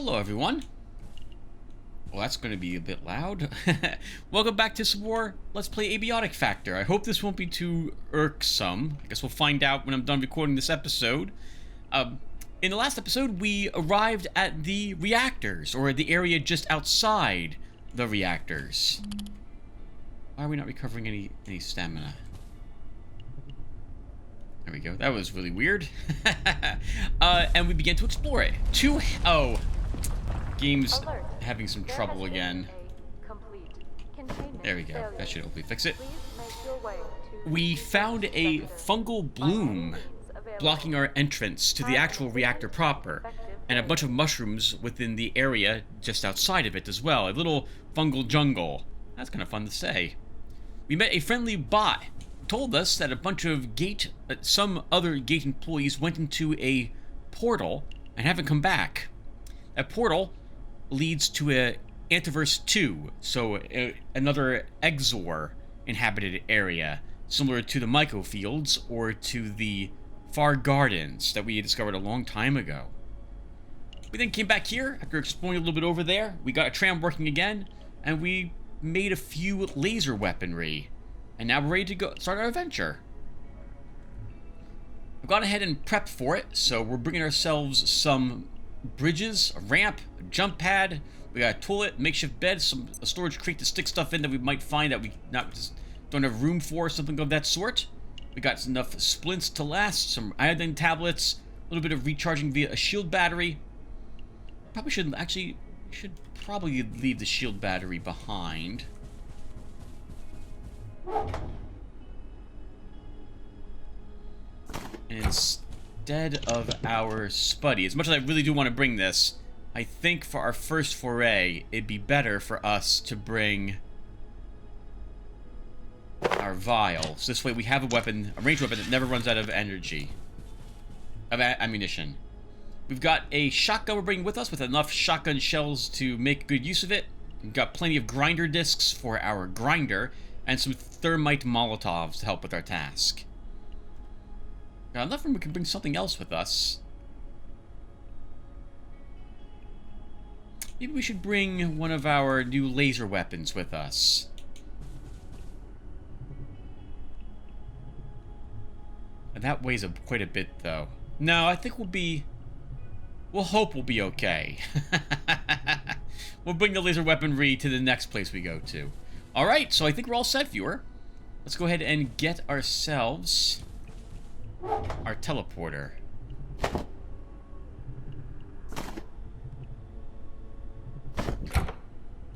Hello, everyone. Well, that's going to be a bit loud. Welcome back to some more Let's Play Abiotic Factor. I hope this won't be too irksome. I guess we'll find out when I'm done recording this episode. In the last episode, we arrived at the reactors, or the area just outside the reactors. Why are we not recovering any stamina? There we go. That was really weird. And we began to explore it. Game's having some trouble again. There we go. That should hopefully fix it. We found a fungal bloom blocking our entrance to the actual reactor proper, and a bunch of mushrooms within the area just outside of it as well. A little fungal jungle. That's kind of fun to say. We met a friendly bot. Told us that a bunch of some other gate employees went into a portal and haven't come back. That portal leads to a Antiverse 2, so another Exor inhabited area, similar to the Mycofields or to the Far Gardens that we discovered a long time ago. We then came back here after exploring a little bit over there. We got a tram working again, and we made a few laser weaponry. And now we're ready to go start our adventure. I've gone ahead and prepped for it, so we're bringing ourselves some bridges, a ramp, a jump pad. We got a toilet, makeshift bed, a storage crate to stick stuff in that we might find that we just don't have room for, something of that sort. We got enough splints to last, some iodine tablets, a little bit of recharging via a shield battery. Should probably leave the shield battery behind. And instead of our Spuddy, as much as I really do want to bring this, I think for our first foray, it'd be better for us to bring our vial. So this way we have a weapon, a ranged weapon that never runs out of ammunition. We've got a shotgun we're bringing with us with enough shotgun shells to make good use of it. We've got plenty of grinder discs for our grinder, and some thermite molotovs to help with our task. Got enough room we can bring something else with us. Maybe we should bring one of our new laser weapons with us. And that weighs quite a bit, though. No, I think we'll hope we'll be okay. We'll bring the laser weaponry to the next place we go to. Alright, so I think we're all set, viewer. Let's go ahead and get ourselves our teleporter.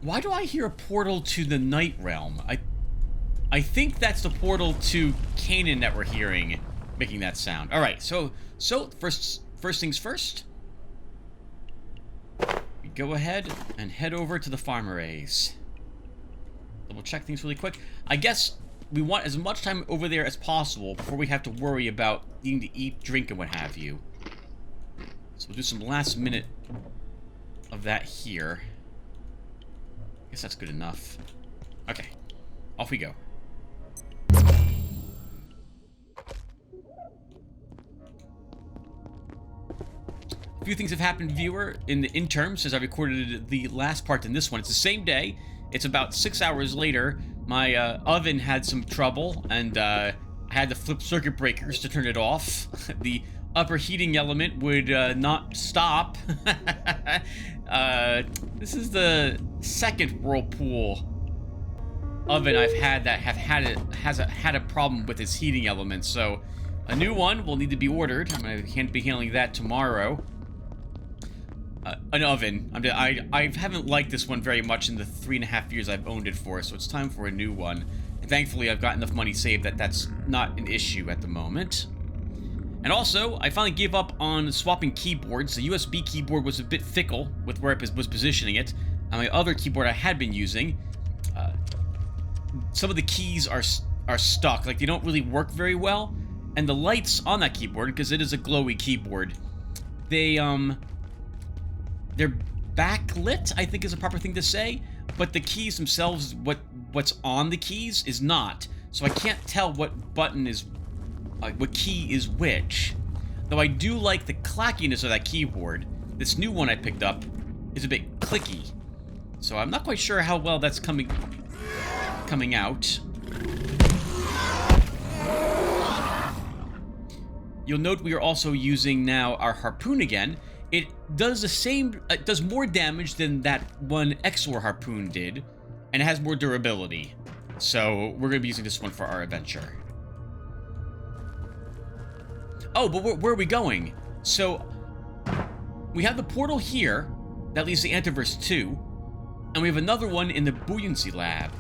Why do I hear a portal to the Night Realm? I think that's the portal to Canaan that we're hearing, making that sound. Alright, so first things first. We go ahead and head over to the farm arrays. Double check things really quick. I guess we want as much time over there as possible before we have to worry about needing to eat, drink, and what have you. So we'll do some last minute of that here. I guess that's good enough. Okay, off we go. A few things have happened, viewer, in the interim since I recorded the last part in this one. It's the same day. It's about 6 hours later. My oven had some trouble, and I had to flip circuit breakers to turn it off. The upper heating element would not stop. This is the second Whirlpool oven I've had that has had a problem with its heating element. So a new one will need to be ordered. I'm going to be handling that tomorrow. An oven. I haven't liked this one very much in the 3.5 years I've owned it for, so it's time for a new one. And thankfully, I've got enough money saved that that's not an issue at the moment. And also, I finally gave up on swapping keyboards. The USB keyboard was a bit fickle with where I was positioning it. And my other keyboard I had been using, some of the keys are stuck. Like, they don't really work very well. And the lights on that keyboard, because it is a glowy keyboard, they're backlit, I think is a proper thing to say, but the keys themselves, what's on the keys is not. So I can't tell what button is, what key is which. Though I do like the clackiness of that keyboard. This new one I picked up is a bit clicky. So I'm not quite sure how well that's coming out. You'll note we are also using now our harpoon again. It does the same, it does more damage than that one Exor harpoon did, and it has more durability. So we're going to be using this one for our adventure. Oh, but where are we going? So we have the portal here that leads to Antiverse 2, and we have another one in the Buoyancy Lab.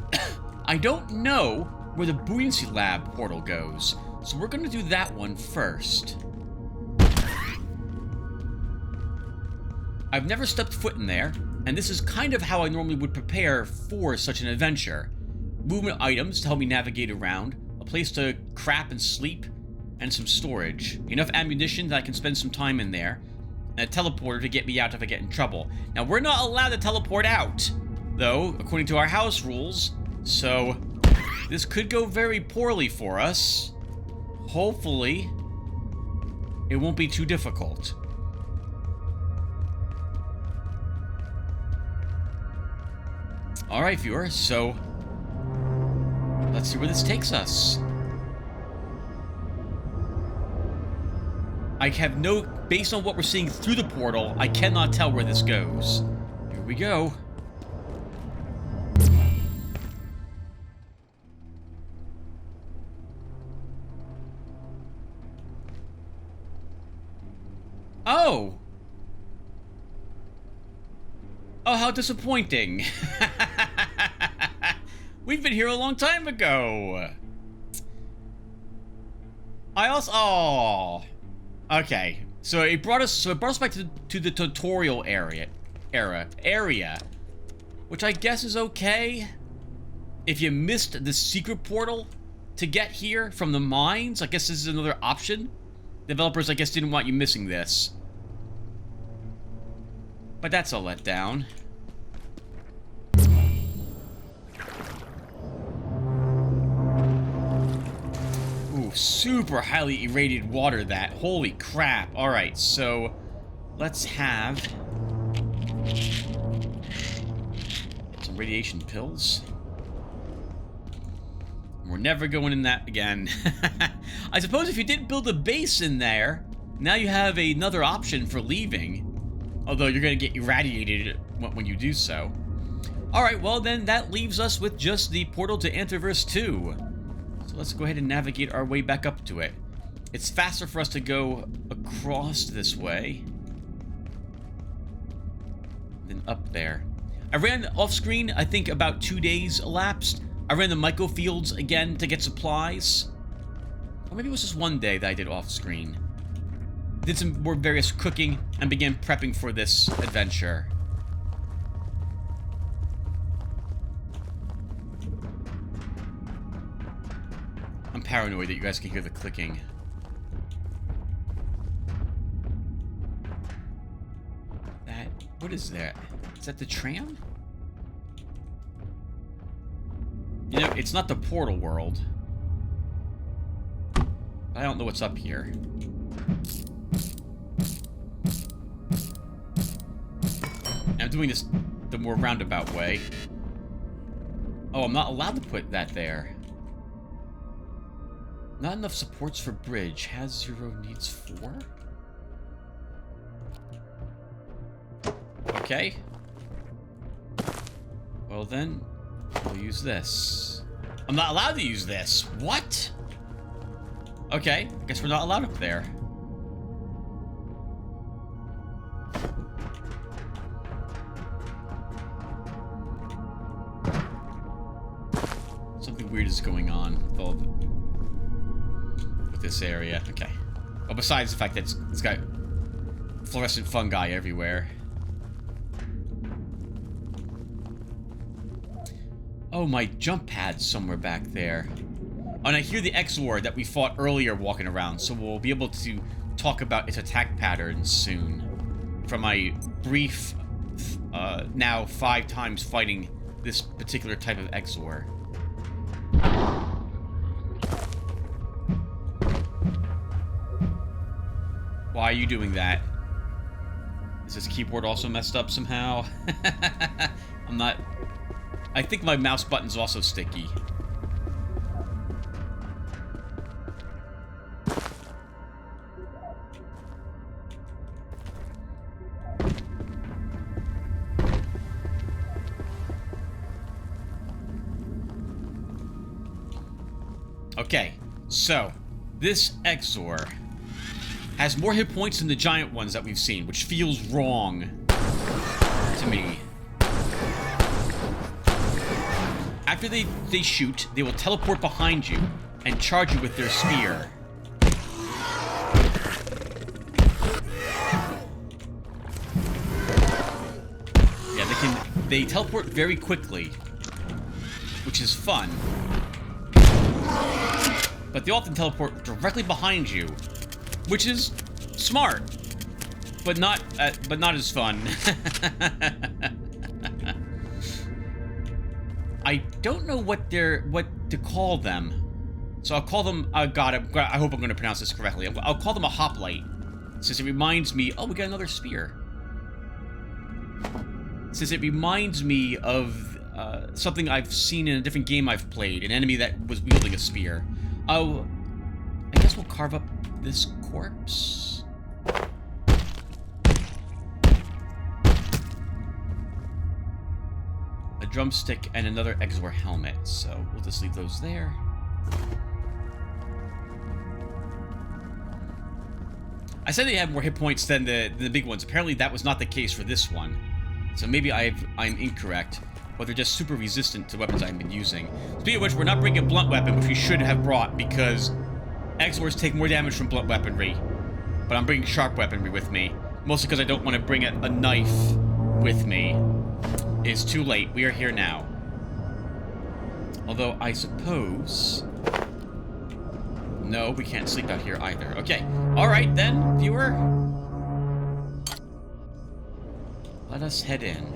I don't know where the Buoyancy Lab portal goes, so we're going to do that one first. I've never stepped foot in there, and this is kind of how I normally would prepare for such an adventure. Movement items to help me navigate around, a place to crap and sleep, and some storage. Enough ammunition that I can spend some time in there, and a teleporter to get me out if I get in trouble. Now, we're not allowed to teleport out, though, according to our house rules, so this could go very poorly for us. Hopefully, it won't be too difficult. Alright, viewer, so let's see where this takes us. I have no... Based on what we're seeing through the portal, I cannot tell where this goes. Here we go. Oh! Oh, how disappointing. We've been here a long time ago. I also... Oh... Okay, so it brought us back to the tutorial area, which I guess is okay. If you missed the secret portal to get here from the mines, I guess this is another option. Developers, I guess, didn't want you missing this. But that's a letdown. Ooh, super highly irradiated water, that. Holy crap. Alright, so let's have some radiation pills. We're never going in that again. I suppose if you didn't build a base in there, now you have another option for leaving. Although you're going to get irradiated when you do so. Alright, well then that leaves us with just the portal to Antiverse 2. So let's go ahead and navigate our way back up to it. It's faster for us to go across this way than up there. I ran off screen, I think about 2 days elapsed. I ran the microfields again to get supplies. Or maybe it was just 1 day that I did off screen. Did some more various cooking and began prepping for this adventure. I'm paranoid that you guys can hear the clicking. What is that? Is that the tram? You know, it's not the portal world. I don't know what's up here. I'm doing this the more roundabout way. Oh, I'm not allowed to put that there. Not enough supports for bridge. Has 0, needs 4? Okay. Well then, we'll use this. I'm not allowed to use this. What? Okay, I guess we're not allowed up there. Something weird is going on with this area. Okay. Well, besides the fact that it's got fluorescent fungi everywhere. Oh, my jump pad's somewhere back there. Oh, and I hear the X-Lord that we fought earlier walking around, so we'll be able to talk about its attack patterns soon. From my brief, now 5 times fighting this particular type of X-Lord. Why are you doing that? Is this keyboard also messed up somehow? I'm not... I think my mouse button's also sticky. Okay, so this Exor has more hit points than the giant ones that we've seen, which feels wrong to me. After they shoot, they will teleport behind you and charge you with their spear. Yeah, they teleport very quickly, which is fun. But they often teleport directly behind you, which is smart, but not as fun. I don't know what to call them, so I'll call them. God, I hope I'm going to pronounce this correctly. I'll call them a hoplite, since it reminds me. Oh, we got another spear. Since it reminds me of something I've seen in a different game I've played, an enemy that was wielding a spear. Oh, I guess we'll carve up this corpse. A drumstick and another Exor helmet, so we'll just leave those there. I said they have more hit points than the big ones. Apparently that was not the case for this one. So maybe I'm incorrect. But they're just super resistant to weapons I've been using. Speaking of which, we're not bringing a blunt weapon, which we should have brought, because Exors take more damage from blunt weaponry. But I'm bringing sharp weaponry with me. Mostly because I don't want to bring a knife with me. It's too late. We are here now. Although, I suppose... No, we can't sleep out here either. Okay. Alright then, viewer. Let us head in.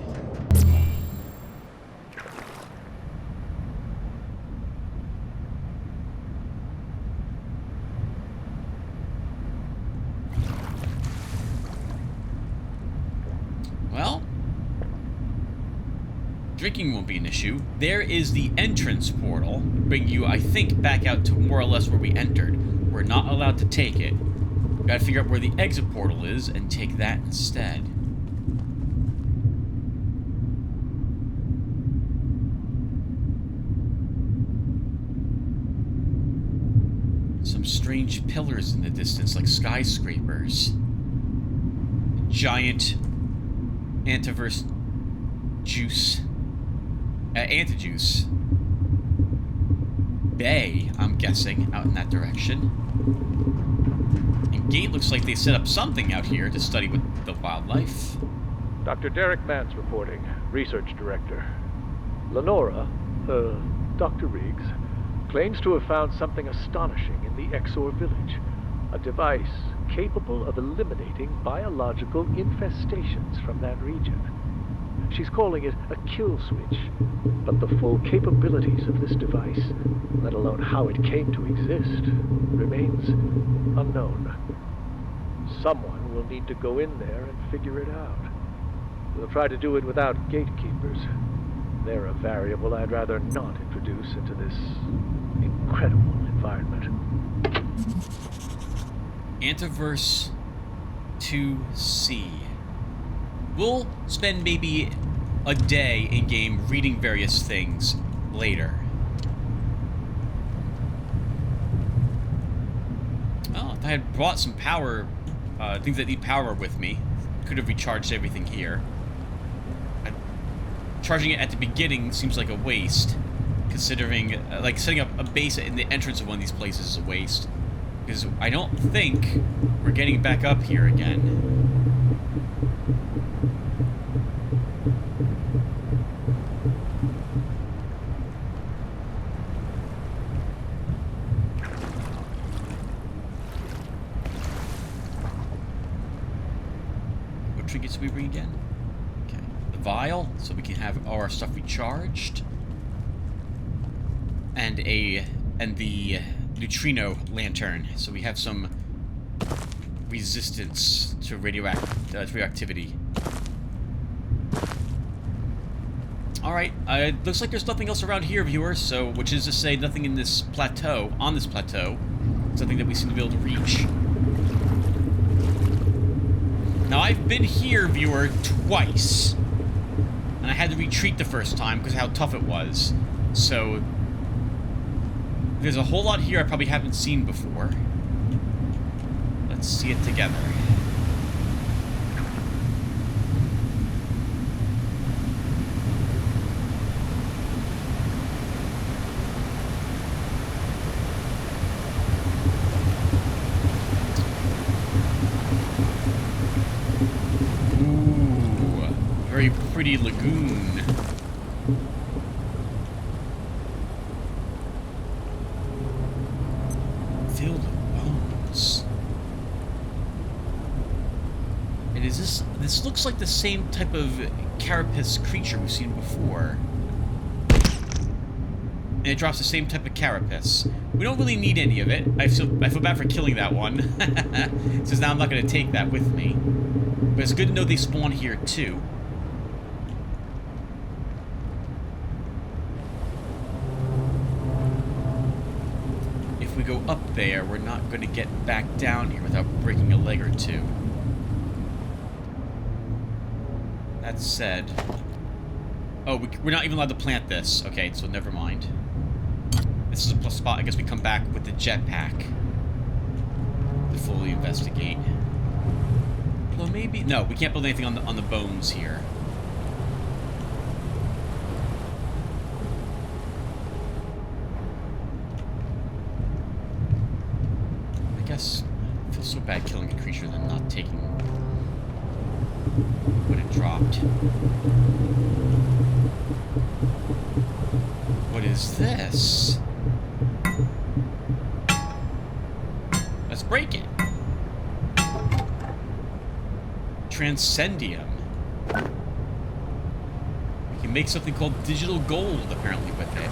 Well, drinking won't be an issue. There is the entrance portal, bring you, I think, back out to more or less where we entered. We're not allowed to take it. We gotta figure out where the exit portal is and take that instead. Some strange pillars in the distance, like skyscrapers. Giant antiverse juice. Antijuice. Bay, I'm guessing, out in that direction. And gate looks like they set up something out here to study with the wildlife. Dr. Derek Mance reporting, Research Director. Lenora, Dr. Riggs, claims to have found something astonishing in the Exor village. A device capable of eliminating biological infestations from that region. She's calling it a kill switch, but the full capabilities of this device, let alone how it came to exist, remains unknown. Someone will need to go in there and figure it out. We'll try to do it without gatekeepers. They're a variable I'd rather not introduce into this incredible environment. Antiverse 2C. We'll spend maybe a day in-game reading various things later. Oh, if I had brought some power, things that need power with me, could have recharged everything here. Charging it at the beginning seems like a waste, considering, like, setting up a base in the entrance of one of these places is a waste. Because I don't think we're getting back up here again. What trinkets do we bring again? Okay. The vial, so we can have our stuff recharged. And the neutrino lantern, so we have some resistance to radioactivity. Alright, looks like there's nothing else around here, viewers, so, which is to say nothing in this plateau, on this plateau, something that we seem to be able to reach. Now, I've been here, viewer, twice, and I had to retreat the first time because of how tough it was, so there's a whole lot here I probably haven't seen before. Let's see it together. Very pretty lagoon. Filled with bones. And is this looks like the same type of carapace creature we've seen before. And it drops the same type of carapace. We don't really need any of it. I feel bad for killing that one. Since now I'm not going to take that with me. But it's good to know they spawn here too. If we go up there, we're not going to get back down here without breaking a leg or two. That said... Oh, we're not even allowed to plant this. Okay, so never mind. This is a plus spot. I guess we come back with the jetpack to fully investigate. Although maybe... No, we can't build anything on the bones here. I guess I feel so bad killing a creature than not taking what it dropped. What is this? Let's break it. Transcendium. We can make something called digital gold, apparently, with it.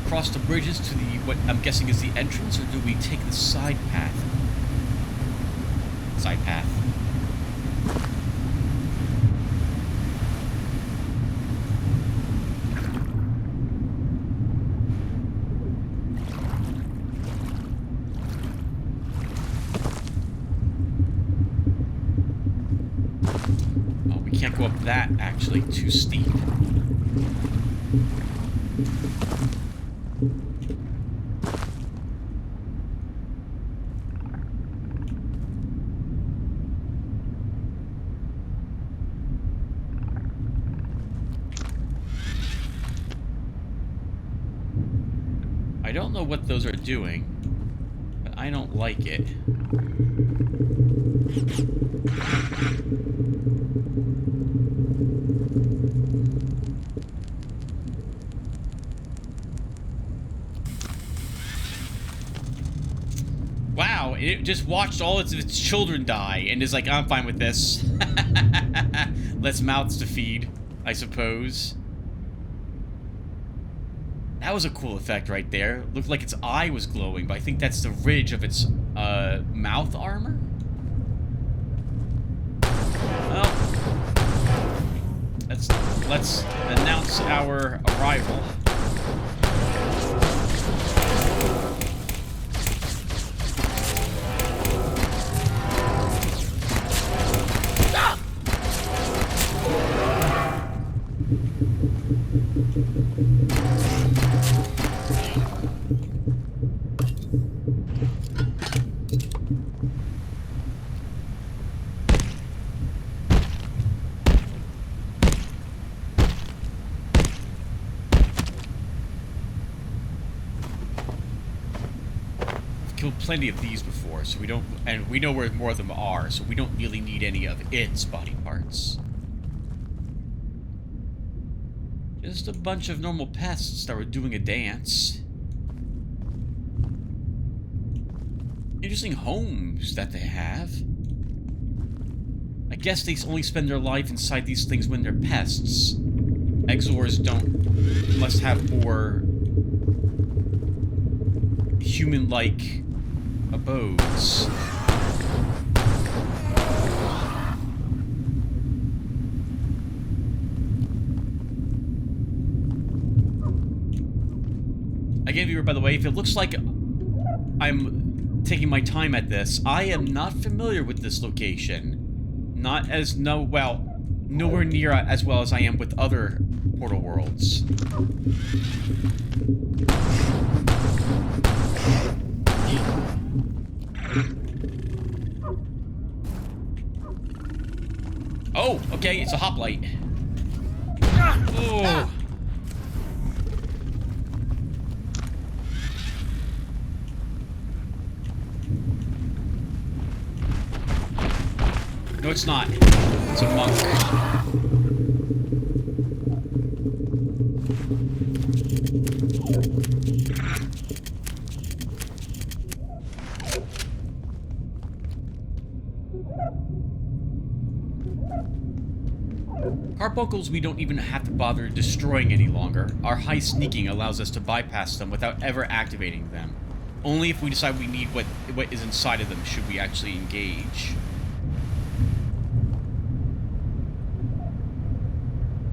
Cross the bridges to the, what I'm guessing is the entrance, or do we take the side path? Side path. Oh, we can't go up that, actually. Too steep. I don't know what those are doing, but I don't like it. Wow, it just watched all of its children die and is like, I'm fine with this. Less mouths to feed, I suppose. That was a cool effect right there. Looked like its eye was glowing, but I think that's the ridge of its mouth armor? Well, let's announce our arrival. killed plenty of these before, so we don't... And we know where more of them are, so we don't really need any of its body parts. Just a bunch of normal pests that were doing a dance. Interesting homes that they have. I guess they only spend their life inside these things when they're pests. Exors must have more human-like abodes. Again, viewer, by the way, if it looks like I'm taking my time at this, I am not familiar with this location. Nowhere near as well as I am with other Portal worlds. Oh, okay, it's a hoplite. Oh. No, it's not. It's a monk. Carbuncles we don't even have to bother destroying any longer. Our high sneaking allows us to bypass them without ever activating them. Only if we decide we need what is inside of them should we actually engage.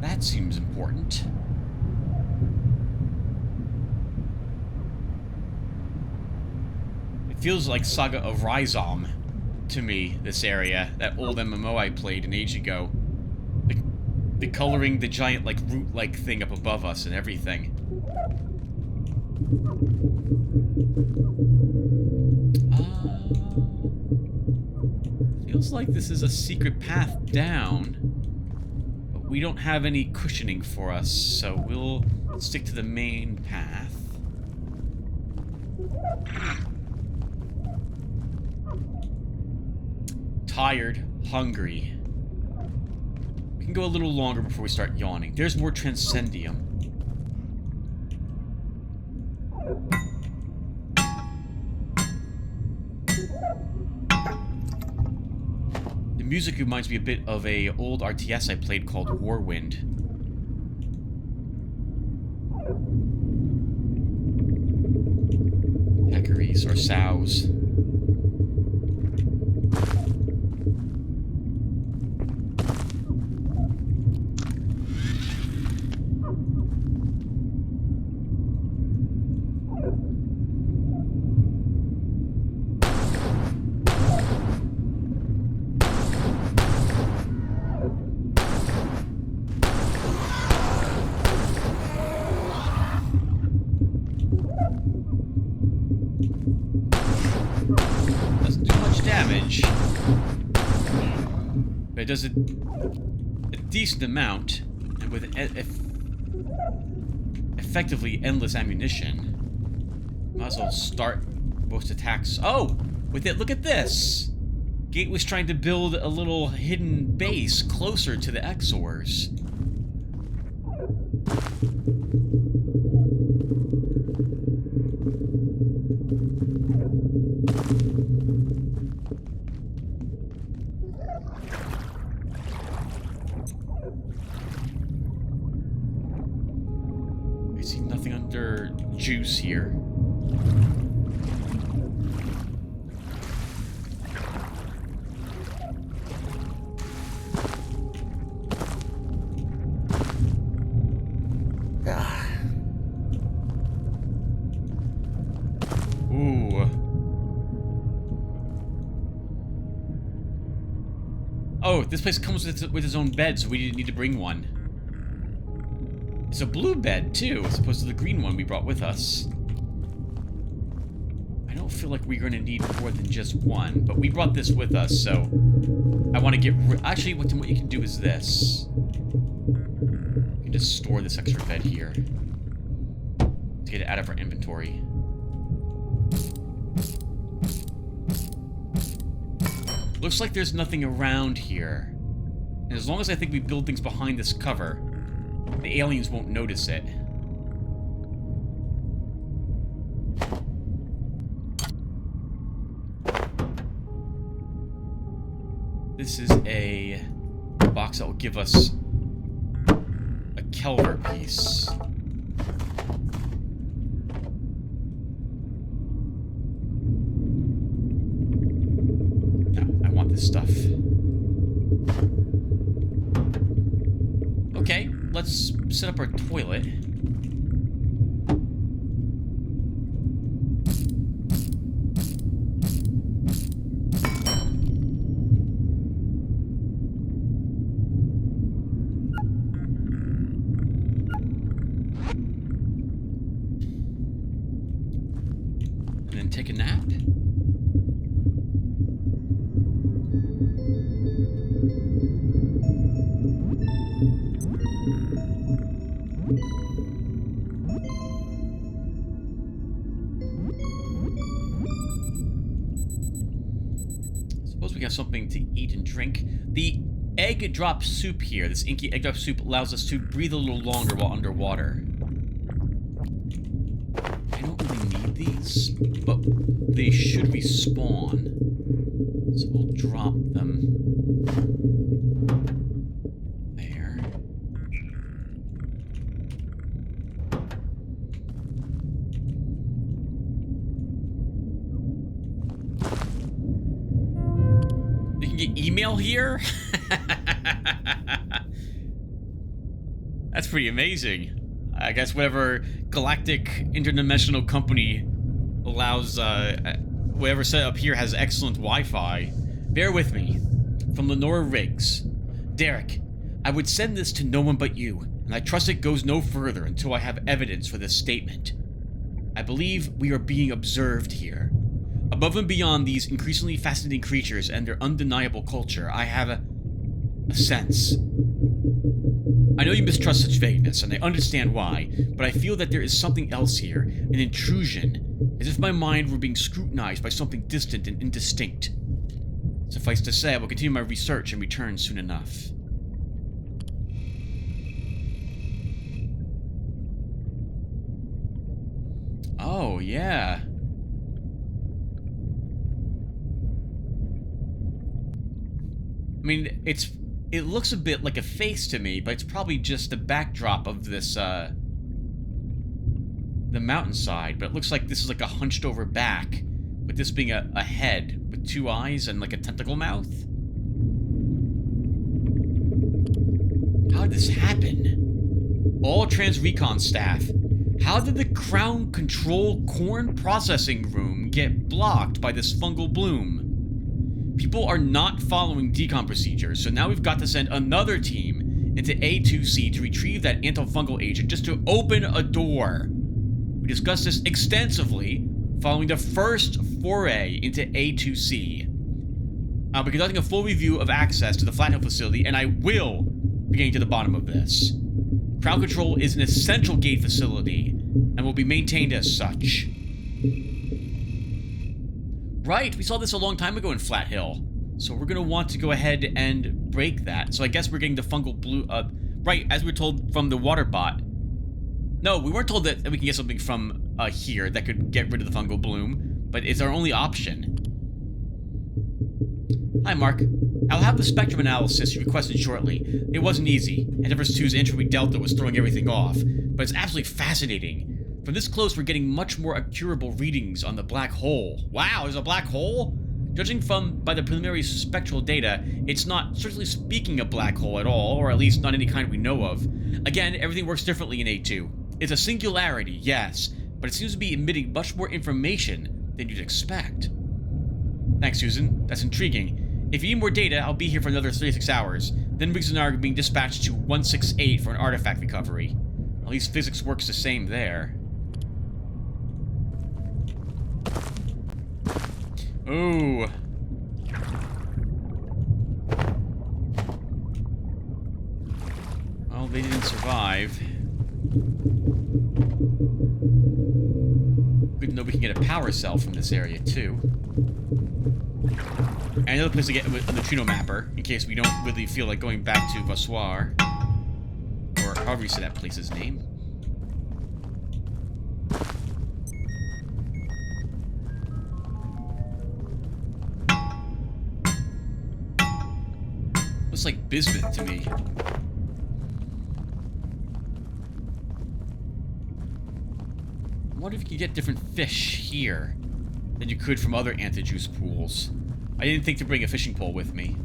That seems important. It feels like Saga of Rhizom to me, this area. That old MMO I played an age ago. The coloring, the giant, like, root-like thing up above us and everything. Feels like this is a secret path down. But we don't have any cushioning for us, so we'll stick to the main path. Tired, hungry. We can go a little longer before we start yawning. There's more Transcendium. The music reminds me a bit of a old RTS I played called Warwind. Peccaries or sows. But it does a decent amount, and with effectively endless ammunition. Might as well start most attacks. Oh! With it, look at this! Gate was trying to build a little hidden base closer to the Exors. I see nothing under juice here. Ooh. Oh, this place comes with its own bed, so we didn't need to bring one. It's a blue bed, too, as opposed to the green one we brought with us. I don't feel like we're going to need more than just one, but we brought this with us, so I want to get actually, what you can do is this. You can just store this extra bed here to get it out of our inventory. looks like there's nothing around here. And as long as I think we build things behind this cover, the aliens won't notice it. This is a box that will give us a Kelver piece. No, I want this stuff. Okay, let's set up our toilet. And then take a nap. Suppose we got something to eat and drink. The egg drop soup here, this inky egg drop soup, allows us to breathe a little longer while underwater. I don't really need these, but they should respawn. So we'll drop them there. You can get email here? That's pretty amazing. I guess whatever galactic interdimensional company allows, whatever setup here has excellent Wi-Fi. Bear with me. From Lenora Riggs. Derek, I would send this to no one but you, and I trust it goes no further until I have evidence for this statement. I believe we are being observed here. Above and beyond these increasingly fascinating creatures and their undeniable culture, I have a sense. I know you mistrust such vagueness, and I understand why, but I feel that there is something else here, an intrusion, as if my mind were being scrutinized by something distant and indistinct. Suffice to say, I will continue my research and return soon enough. Oh, yeah. I mean, it looks a bit like a face to me, but it's probably just the backdrop of this, the mountainside. But it looks like this is like a hunched over back, with this being a head with two eyes and like a tentacle mouth. How did this happen? All Trans Recon staff. How did the Crown Control Corn Processing Room get blocked by this fungal bloom? People are not following decon procedures, so now we've got to send another team into A2C to retrieve that antifungal agent just to open a door. We discussed this extensively following the first foray into A2C. I'll be conducting a full review of access to the Flathill facility, and I will be getting to the bottom of this. Crowd control is an essential gate facility and will be maintained as such. Right, we saw this a long time ago in Flathill, so we're going to want to go ahead and break that. So I guess we're getting the fungal blue, right, as we were told from the water bot. No, we weren't told that we can get something from here that could get rid of the fungal bloom, but it's our only option. Hi, Mark. I'll have the spectrum analysis you requested shortly. It wasn't easy. Endeavors 2's entropy delta was throwing everything off, but it's absolutely fascinating. From this close, we're getting much more accurable readings on the black hole. Wow, there's a black hole? Judging by the preliminary spectral data, it's not, strictly speaking, a black hole at all, or at least not any kind we know of. Again, everything works differently in A2. It's a singularity, yes, but it seems to be emitting much more information than you'd expect. Thanks, Susan. That's intriguing. If you need more data, I'll be here for another 36 hours. Then Riggs and I are being dispatched to 168 for an artifact recovery. At least physics works the same there. Ooh. Well, they didn't survive. Good to know we can get a power cell from this area, too. And another place to get a neutrino mapper, in case we don't really feel like going back to Vassoir. Or however you say that place's name. Looks like bismuth to me. I wonder if you could get different fish here than you could from other antijuice pools. I didn't think to bring a fishing pole with me.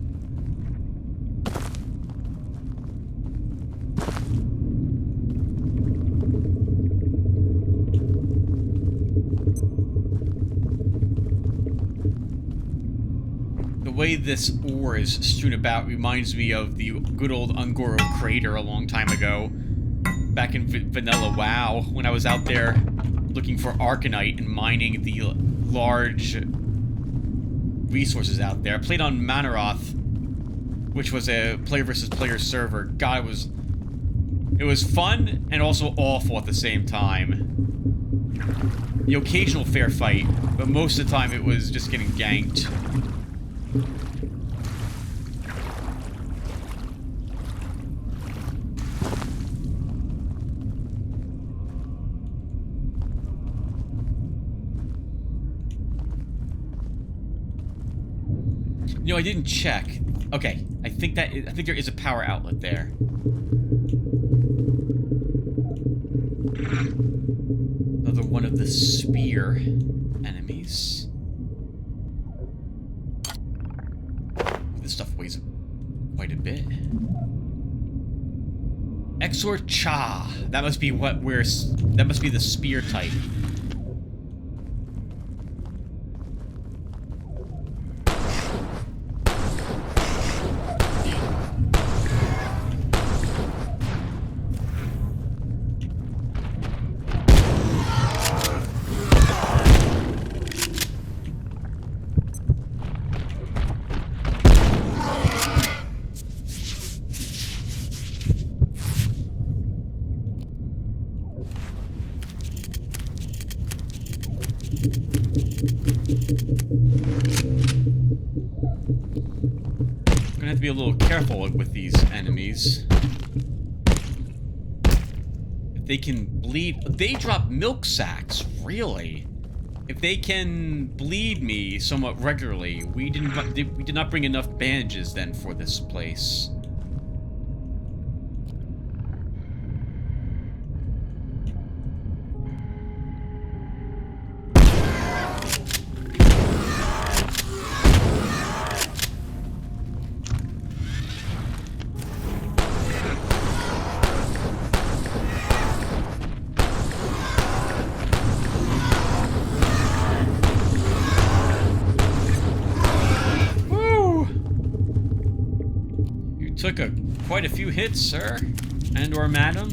The way this ore is strewn about reminds me of the good old Ungoro crater a long time ago. Back in Vanilla WoW, when I was out there looking for Arcanite and mining the large resources out there. I played on Manaroth, which was a player versus player server. God, it was fun and also awful at the same time. The occasional fair fight, but most of the time it was just getting ganked. No, I didn't check. Okay, I think there is a power outlet there. Another one of the spear enemies. This stuff weighs quite a bit. Exor Cha. That must be that must be the spear type. Gonna have to be a little careful with these enemies. If they can bleed... They drop milk sacks, really? If they can bleed me somewhat regularly, we did not bring enough bandages then for this place. Took quite a few hits, sir, and or madam.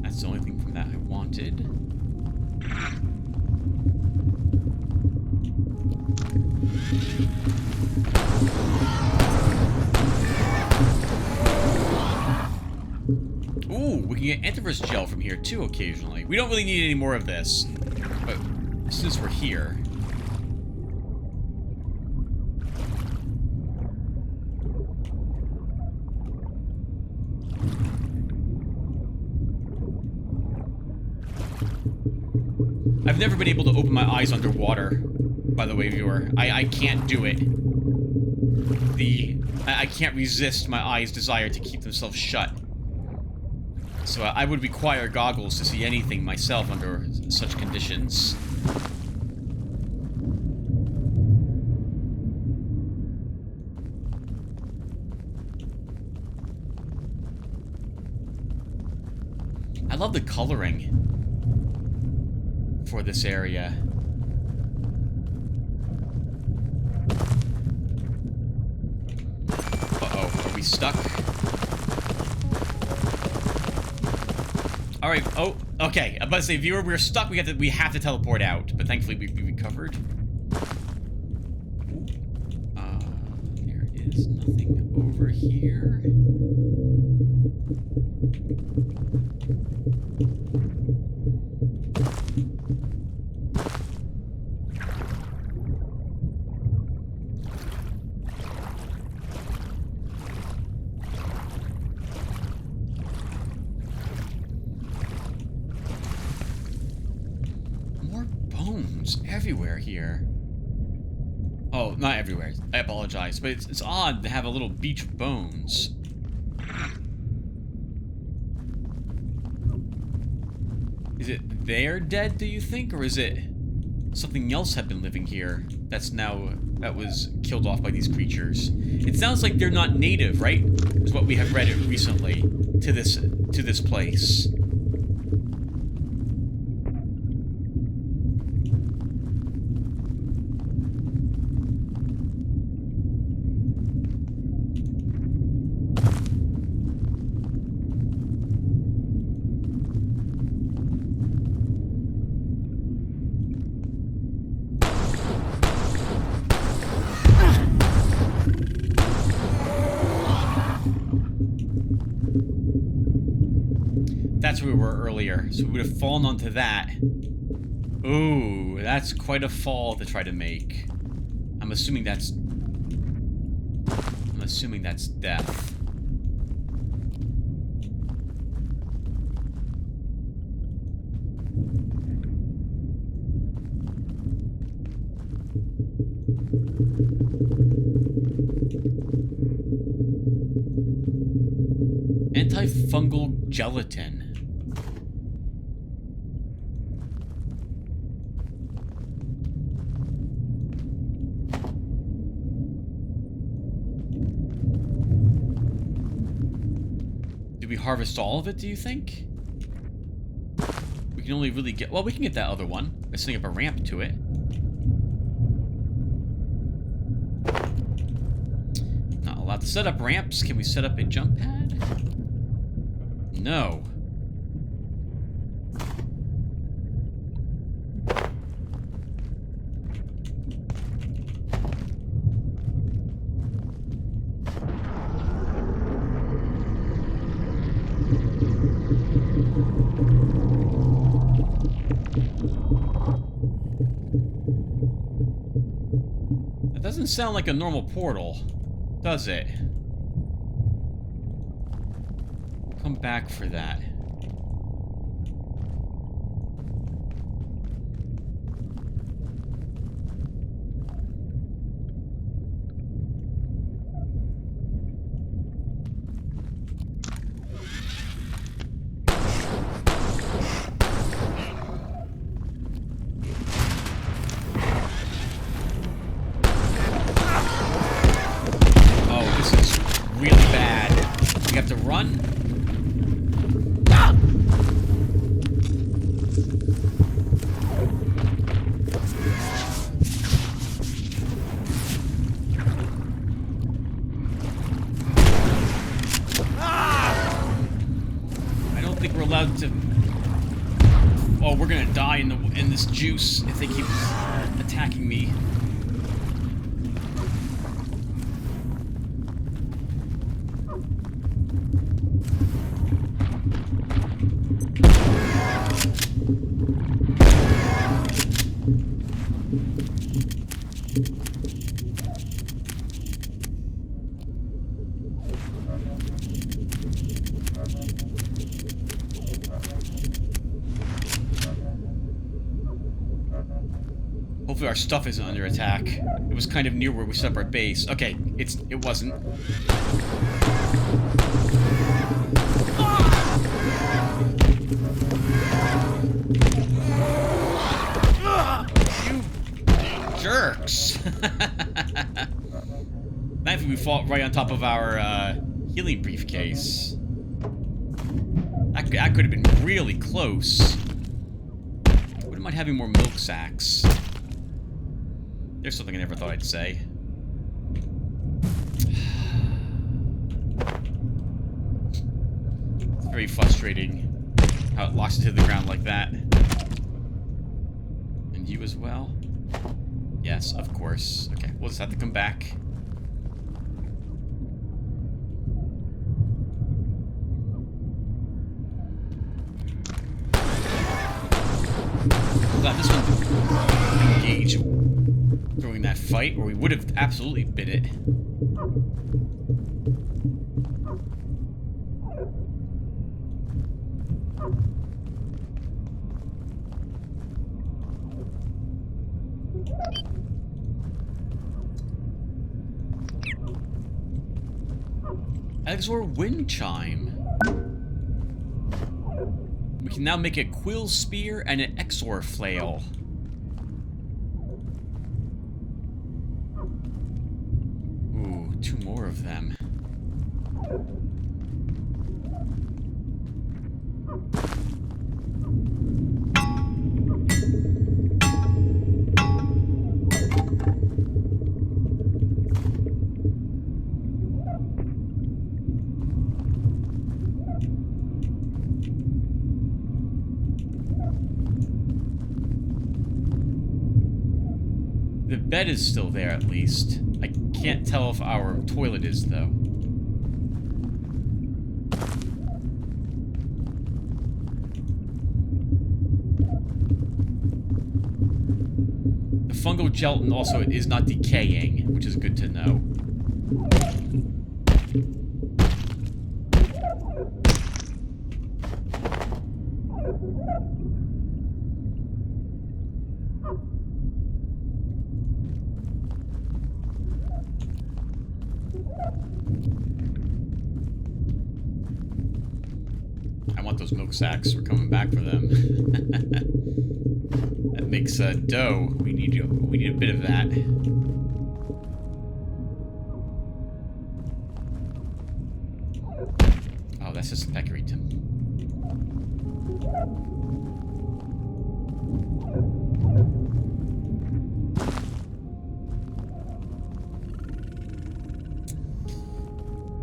That's the only thing from that I wanted. Ooh, we can get antivirus gel from here too occasionally. We don't really need any more of this, but since we're here. I've never been able to open my eyes underwater, by the way, viewer. I can't do it. I can't resist my eyes' desire to keep themselves shut. So I would require goggles to see anything myself under such conditions. I love the coloring for this area. Uh-oh, are we stuck? All right. Oh, okay. I'm about to say, viewer, we're stuck. We have to teleport out. But thankfully, we recovered. There it There's nothing over here. More bones everywhere here. Oh, not everywhere. I apologize, but it's odd to have a little beach of bones. Is it their dead, do you think, or is it something else have been living here that was killed off by these creatures? It sounds like they're not native, right? Is what we have read it recently to this place. That's where we were earlier, so we would have fallen onto that. Ooh, that's quite a fall to try to make. I'm assuming that's death. Antifungal gelatin. Did we harvest all of it, do you think? We can only really get... Well, we can get that other one by setting up a ramp to it. Not allowed to set up ramps. Can we set up a jump pad? No. That doesn't sound like a normal portal, does it? We'll come back for that. Run. I don't think we're allowed to. Oh, we're gonna die in this juice if they keep attacking me. Hopefully our stuff isn't under attack. It was kind of near where we set up our base. Okay, it wasn't. You jerks! Thankfully we fought right on top of our healing briefcase. That could have been really close. Wouldn't mind having more milk sacks. There's something I never thought I'd say. It's very frustrating how it locks into the ground like that. And you as well? Yes, of course. Okay, we'll just have to come back. during that fight, or we would have absolutely bit it. Exor Wind Chime. We can now make a Quill Spear and an Exor Flail. Ooh, 2 more of them. The bed is still there, at least. I can't tell if our toilet is, though. The fungal gelatin also is not decaying, which is good to know. I want those milk sacks. We're coming back for them. That makes dough. We need a bit of that. Oh, that's just a peccary, Tim.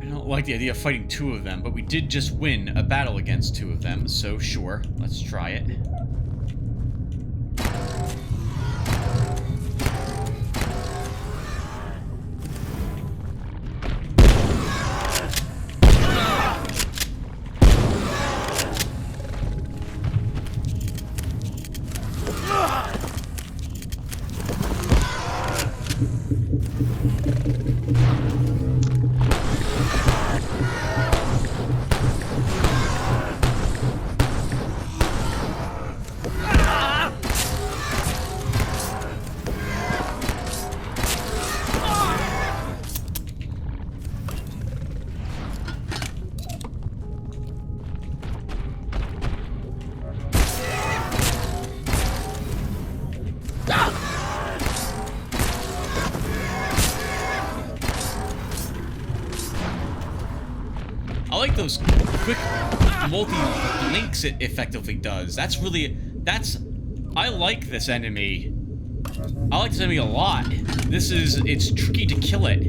I don't like the idea of fighting 2 of them, but we did just win a battle against 2 of them, so sure, let's try it. I like those quick multi-links it effectively does. I like this enemy. I like this enemy a lot. It's tricky to kill it.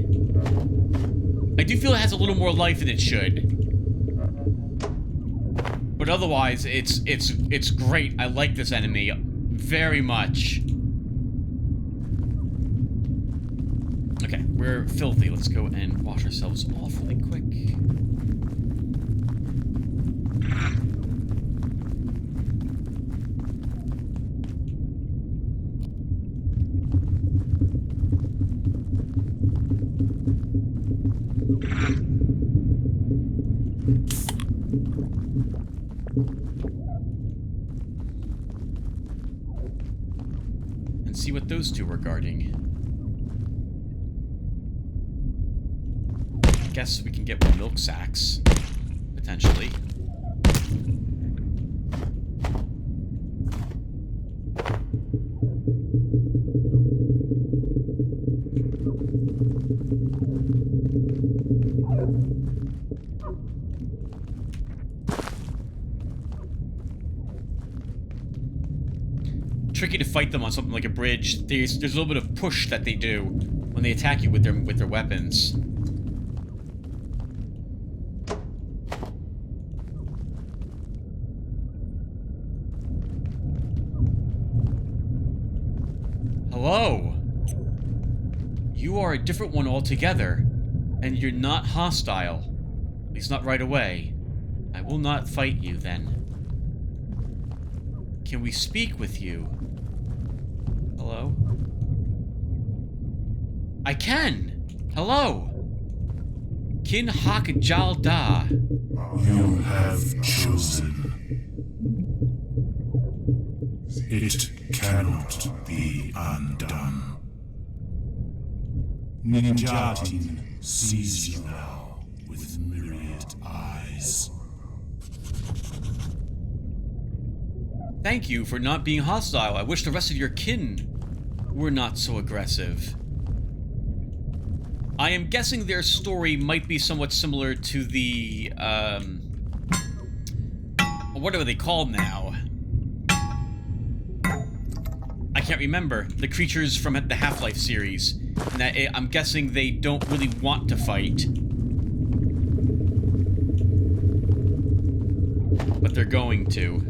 I do feel it has a little more life than it should. But otherwise, it's great. I like this enemy very much. Okay, we're filthy. Let's go and wash ourselves off really quick. And see what those 2 were guarding. Guess we can get more milk sacks, potentially. Tricky to fight them on something like a bridge. There's a little bit of push that they do when they attack you with their weapons. Hello. You are a different one altogether, and you're not hostile. At least not right away. I will not fight you then. Can we speak with you? Hello? I can. Hello. Kin Hak Jal Da. You have chosen. It cannot be undone. Ninjatin sees you now with myriad eyes. Thank you for not being hostile. I wish the rest of your kin were not so aggressive. I am guessing their story might be somewhat similar to the, what are they called now? I can't remember. The creatures from the Half-Life series. And that I'm guessing they don't really want to fight. But they're going to.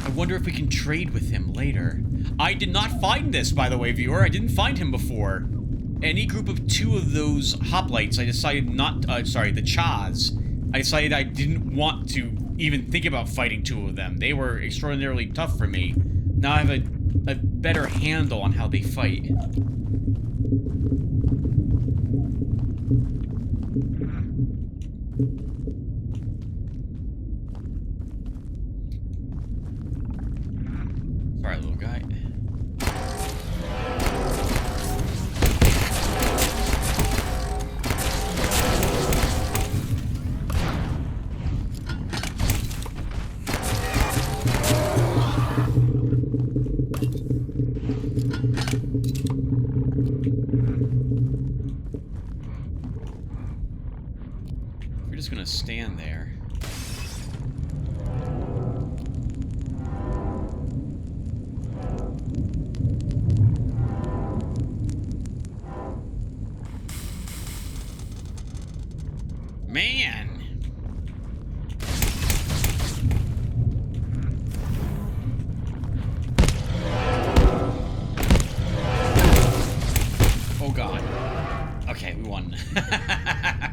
I wonder if we can trade with him later. I did not find this, by the way, viewer. I didn't find him before. Any group of 2 of those hoplites, I decided not... sorry, the Chas. I decided I didn't want to even think about fighting 2 of them. They were extraordinarily tough for me. Now I have a better handle on how they fight. Sorry, little guy. We're just gonna stand there. Man! Oh god. Okay, we won.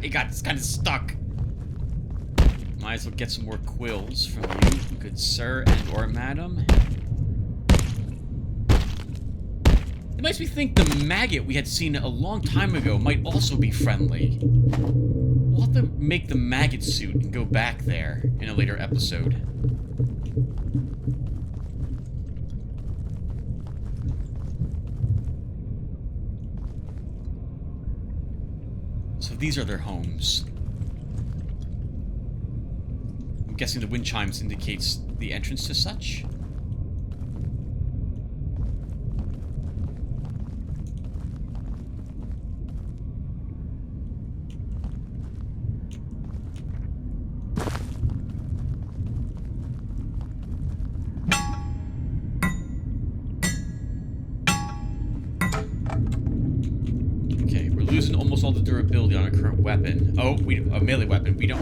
He got kind of stuck. Might as well get some more quills from you, good sir and or madam. It makes me think the maggot we had seen a long time ago might also be friendly. We'll have to make the maggot suit and go back there in a later episode. So these are their homes. I'm guessing the wind chimes indicates the entrance to such. Losing almost all the durability on a current weapon. Oh, a melee weapon. We don't.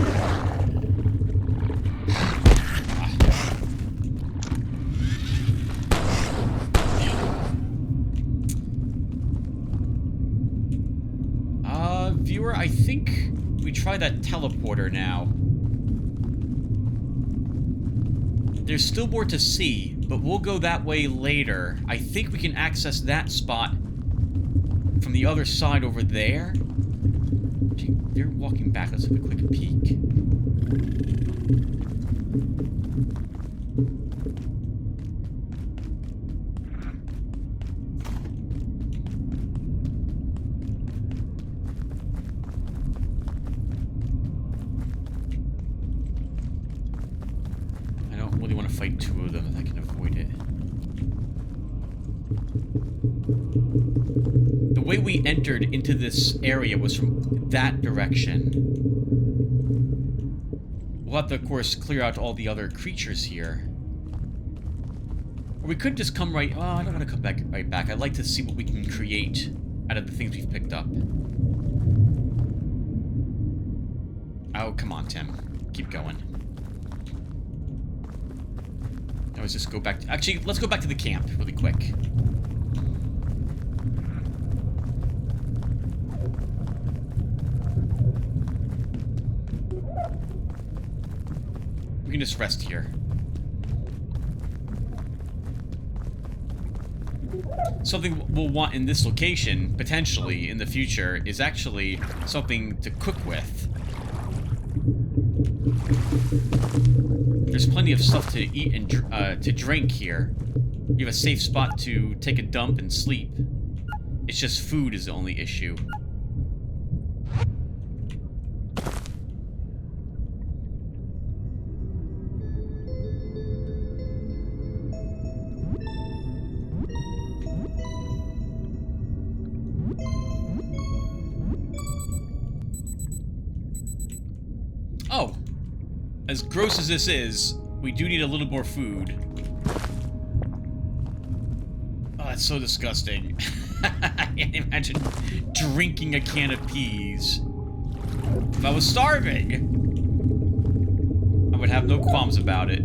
Viewer, I think we try that teleporter now. There's still more to see, but we'll go that way later. I think we can access that spot from the other side over there. Gee, they're walking back. Let's have a quick peek. I don't really want to fight 2 of them if I can avoid it. The way we entered into this area was from that direction. We'll have to, of course, clear out all the other creatures here. Or we could just come right... Oh, I don't want to come back right back. I'd like to see what we can create out of the things we've picked up. Oh, come on, Tim. Keep going. Now let's just go back to... Actually, let's go back to the camp really quick. We can just rest here. Something we'll want in this location, potentially, in the future, is actually something to cook with. There's plenty of stuff to eat and to drink here. You have a safe spot to take a dump and sleep. It's just food is the only issue. Oh, as gross as this is, we do need a little more food. Oh, that's so disgusting. I can't imagine drinking a can of peas. If I was starving, I would have no qualms about it.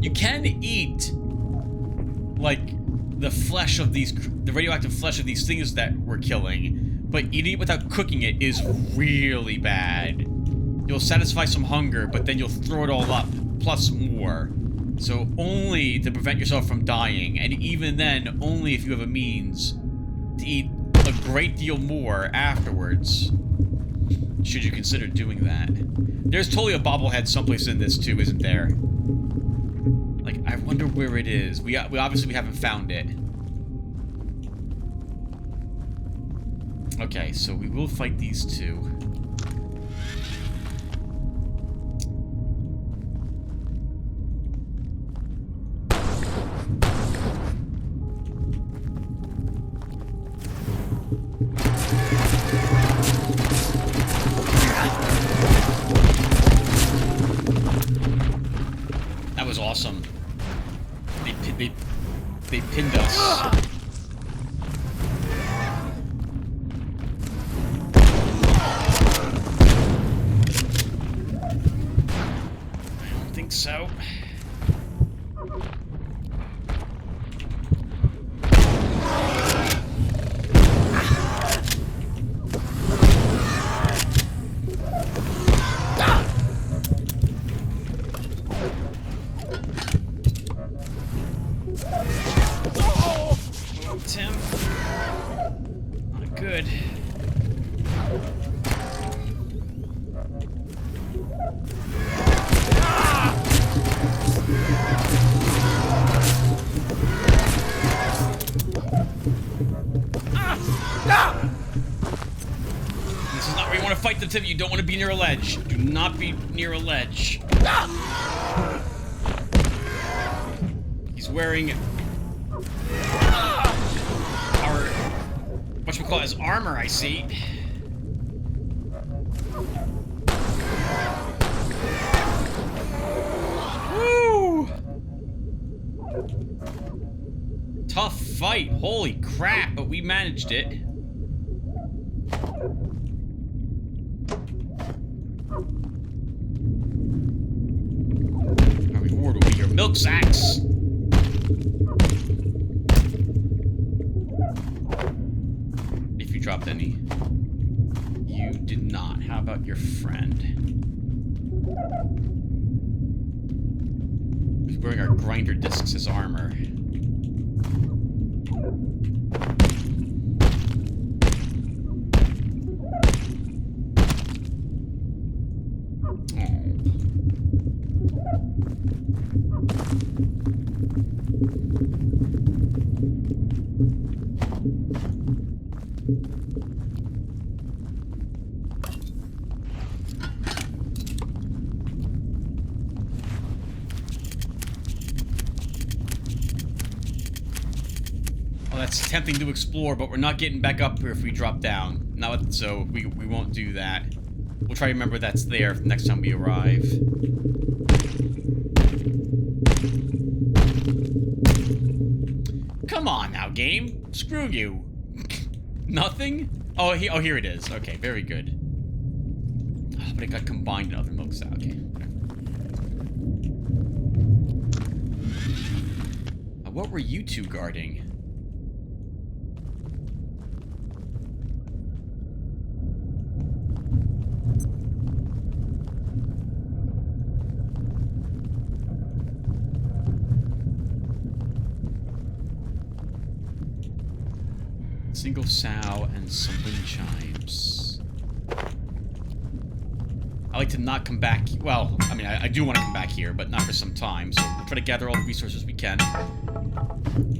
You can eat, like, the flesh of these, the radioactive flesh of these things that we're killing. But eating it without cooking it is really bad. You'll satisfy some hunger, but then you'll throw it all up, plus more. So only to prevent yourself from dying, and even then, only if you have a means to eat a great deal more afterwards. Should you consider doing that. There's totally a bobblehead someplace in this too, isn't there? Like, I wonder where it is. We obviously haven't found it. Okay, so we will fight these two. That was awesome. They pinned us. So Tim, not good. This is not where you want to fight the Tim. You don't want to be near a ledge. Do not be near a ledge. He's wearing our whatchamacallit armor, I see. Woo! Tough fight. Holy crap, but we managed it. Our reward will be your milk sacks. If you dropped any. You did not. How about your friend? He's wearing our grinder discs as armor. That's tempting to explore, but we're not getting back up here if we drop down. Not so we won't do that. We'll try to remember that's there the next time we arrive. Come on now, game. Screw you. Nothing? Oh, here it is. Okay, very good. Oh, but it got combined in other milks. Okay. What were you two guarding? Single sow and some wind chimes. I like to not come back. Well, I mean, I do want to come back here, but not for some time. So we'll try to gather all the resources we can.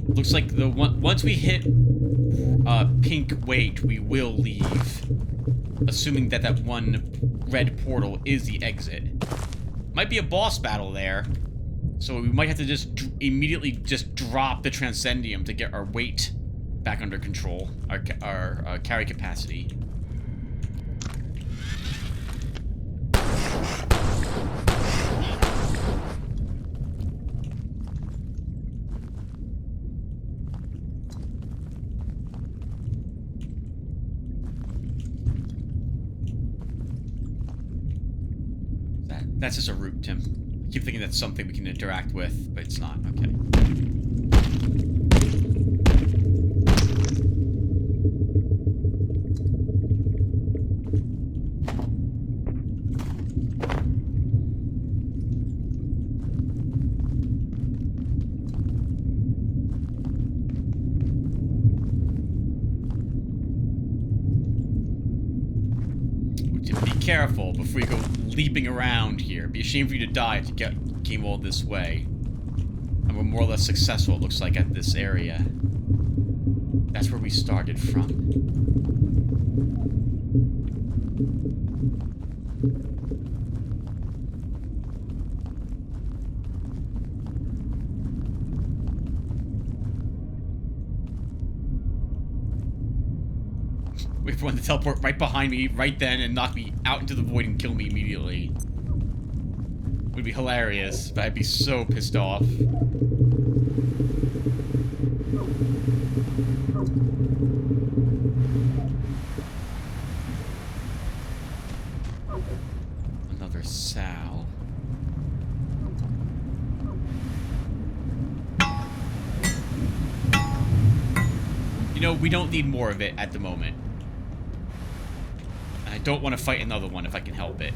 Looks like once we hit pink weight, we will leave. Assuming that that one red portal is the exit. Might be a boss battle there. So we might have to just immediately just drop the Transcendium to get our weight back under control. Our carry capacity. That's just a root, Tim. I keep thinking that's something we can interact with, but it's not. Okay. Be careful before you go leaping around here. It'd be a shame for you to die if you came all this way. And we're more or less successful, it looks like, at this area. That's where we started from. Wait for one to teleport right behind me right then and knock me out into the void and kill me immediately. Would be hilarious, but I'd be so pissed off. Another sow. You know, we don't need more of it at the moment. And I don't want to fight another one if I can help it.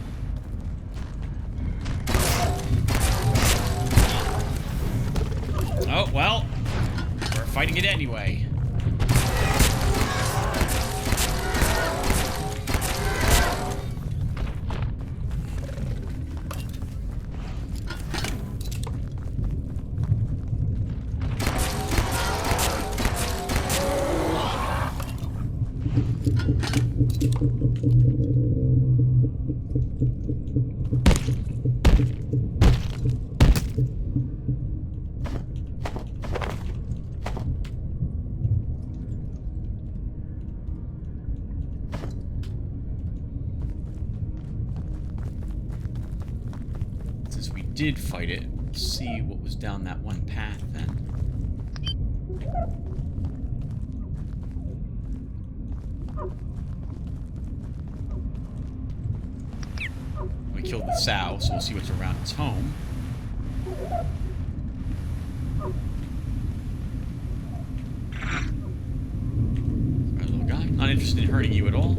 Oh, well, we're fighting it anyway. Did fight it. Let's see what was down that one path then. We killed the sow, so we'll see what's around its home. Alright, little guy. Not interested in hurting you at all.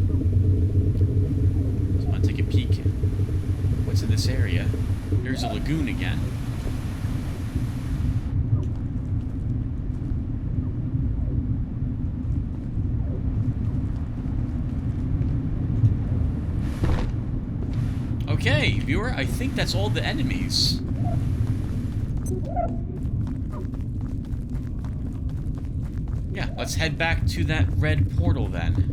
Just want to take a peek. What's in this area? There's a lagoon again. Okay, viewer, I think that's all the enemies. Yeah, let's head back to that red portal then.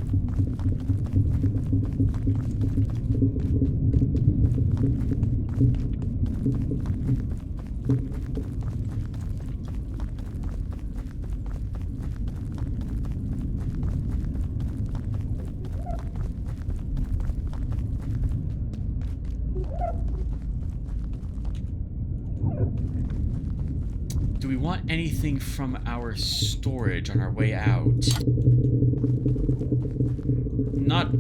Do we want anything from our storage on our way out?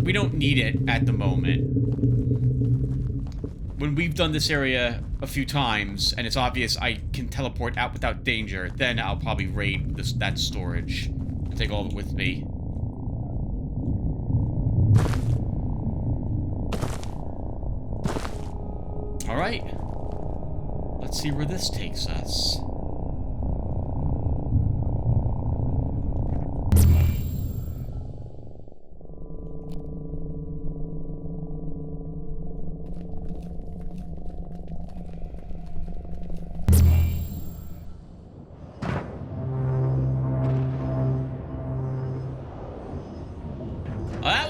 We don't need it at the moment. When we've done this area a few times, and it's obvious I can teleport out without danger, then I'll probably raid that storage and take all of it with me. Alright. Let's see where this takes us.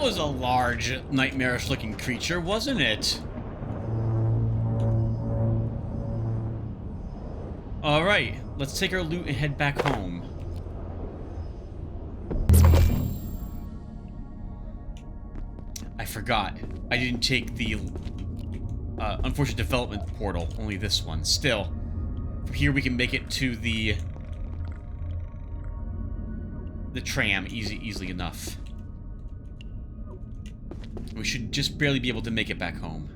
was a large, nightmarish-looking creature, wasn't it? Alright, let's take our loot and head back home. I forgot. I didn't take the unfortunate development portal, only this one. Still, from here we can make it to the tram easily enough. We should just barely be able to make it back home.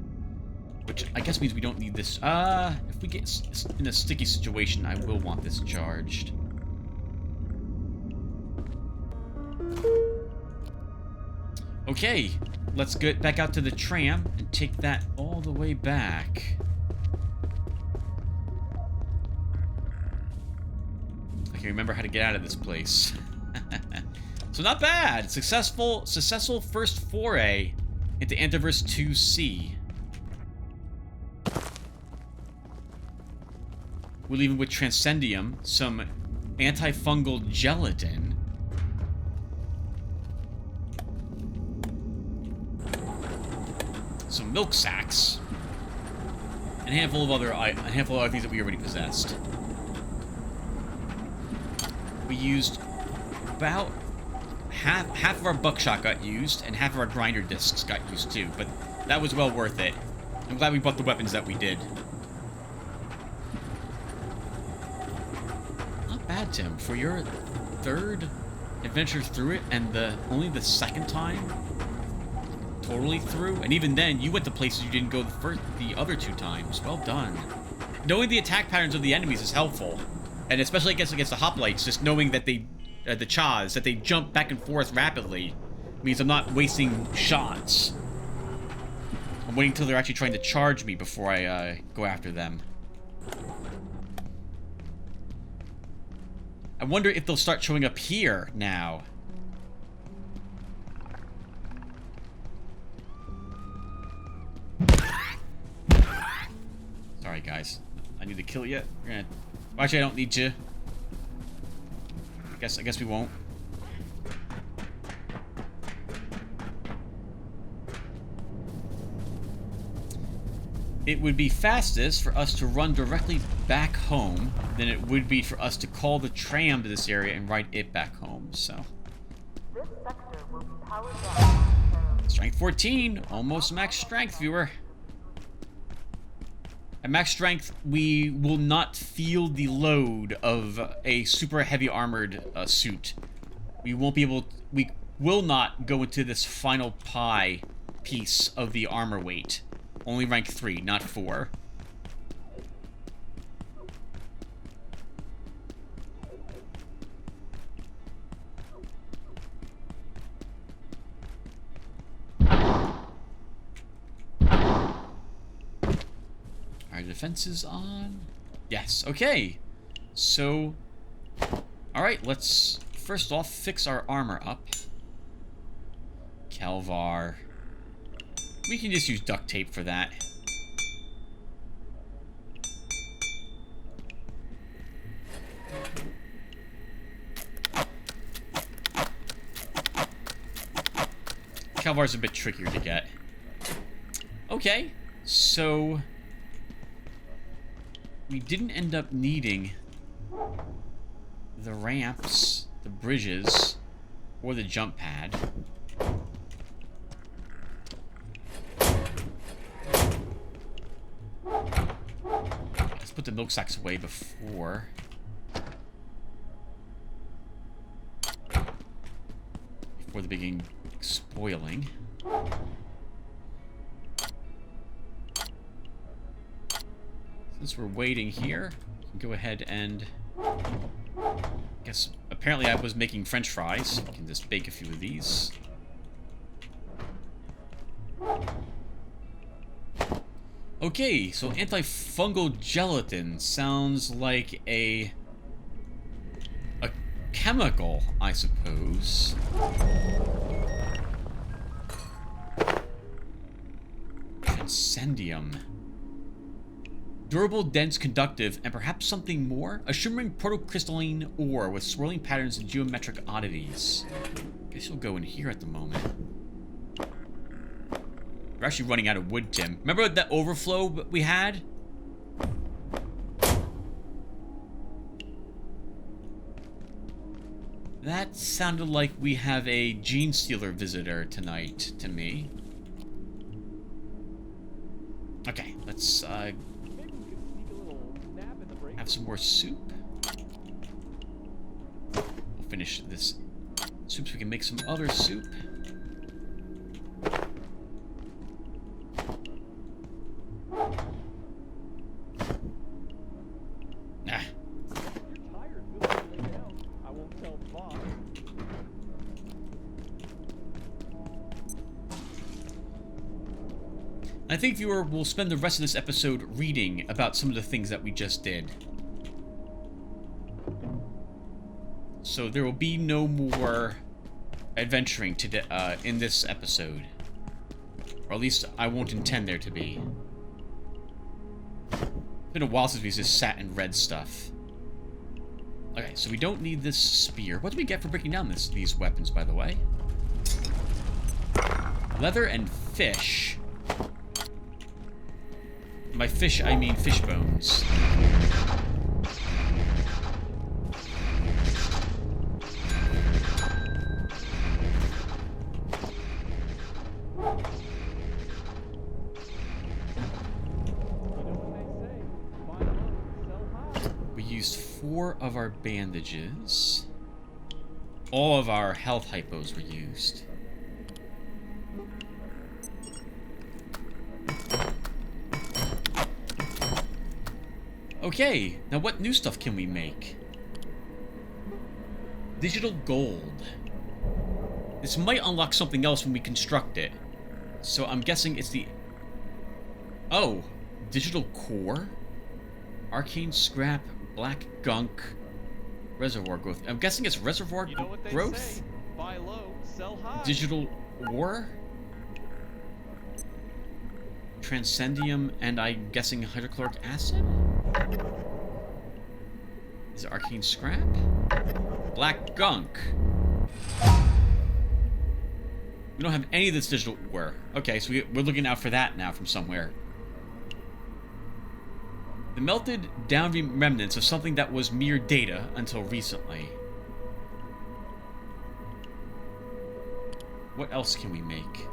Which I guess means we don't need this. If we get in a sticky situation, I will want this charged. Okay, let's get back out to the tram and take that all the way back. I can remember how to get out of this place. So not bad. Successful first foray into Antiverse 2C. We're leaving with Transcendium, some antifungal gelatin, some milk sacks, and a handful of other things that we already possessed. We used about half of our buckshot got used, and half of our grinder discs got used too, but that was well worth it. I'm glad we bought the weapons that we did. Not bad, Tim. For your third adventure through it, and only the second time totally through, and even then, you went to places you didn't go the other two times. Well done. Knowing the attack patterns of the enemies is helpful, and especially against the hoplites, just knowing that they, the Chas, that they jump back and forth rapidly, means I'm not wasting shots. I'm waiting until they're actually trying to charge me before I go after them. I wonder if they'll start showing up here now. Sorry, guys. I need to kill you. We're gonna... Well, actually, I don't need to. I guess we won't. It would be fastest for us to run directly back home than it would be for us to call the tram to this area and ride it back home, so. This sector will be powered down. Strength 14, almost max strength, viewer. At max strength, we will not feel the load of a super heavy armored suit. We won't be able... We will not go into this final pie piece of the armor weight. Only rank 3, not 4. Our defense is on. Yes, okay. So, alright, let's first off fix our armor up. Calvar. We can just use duct tape for that. Calvar's a bit trickier to get. Okay, so we didn't end up needing the ramps, the bridges, or the jump pad. Let's put the milk sacks away before they begin spoiling. Since we're waiting here, we can go ahead and... I guess, apparently I was making french fries. We can just bake a few of these. Okay, so antifungal gelatin sounds like a chemical, I suppose. Transcendium. Durable, dense, conductive, and perhaps something more? A shimmering protocrystalline ore with swirling patterns and geometric oddities. Guess you'll go in here at the moment. We're actually running out of wood, Tim. Remember that overflow we had? That sounded like we have a gene stealer visitor tonight to me. Okay, let's have some more soup. We'll finish this soup so we can make some other soup. I think viewer will spend the rest of this episode reading about some of the things that we just did. So there will be no more adventuring today in this episode. Or at least I won't intend there to be. It's been a while since we just sat and read stuff. Okay, so we don't need this spear. What do we get for breaking down these weapons, by the way? Leather and fish. By fish, I mean fish bones. We used 4 of our bandages. All of our health hypos were used. Okay, now what new stuff can we make? Digital gold. This might unlock something else when we construct it. So I'm guessing it's the... Oh, digital core? Arcane scrap, black gunk, reservoir growth. I'm guessing it's reservoir growth? Say, buy low, sell high. Digital ore? Transcendium, and I'm guessing hydrochloric acid? Is it arcane scrap? Black gunk. We don't have any of this digital ore. Okay, so we're looking out for that now from somewhere. The melted down remnants of something that was mere data until recently. What else can we make?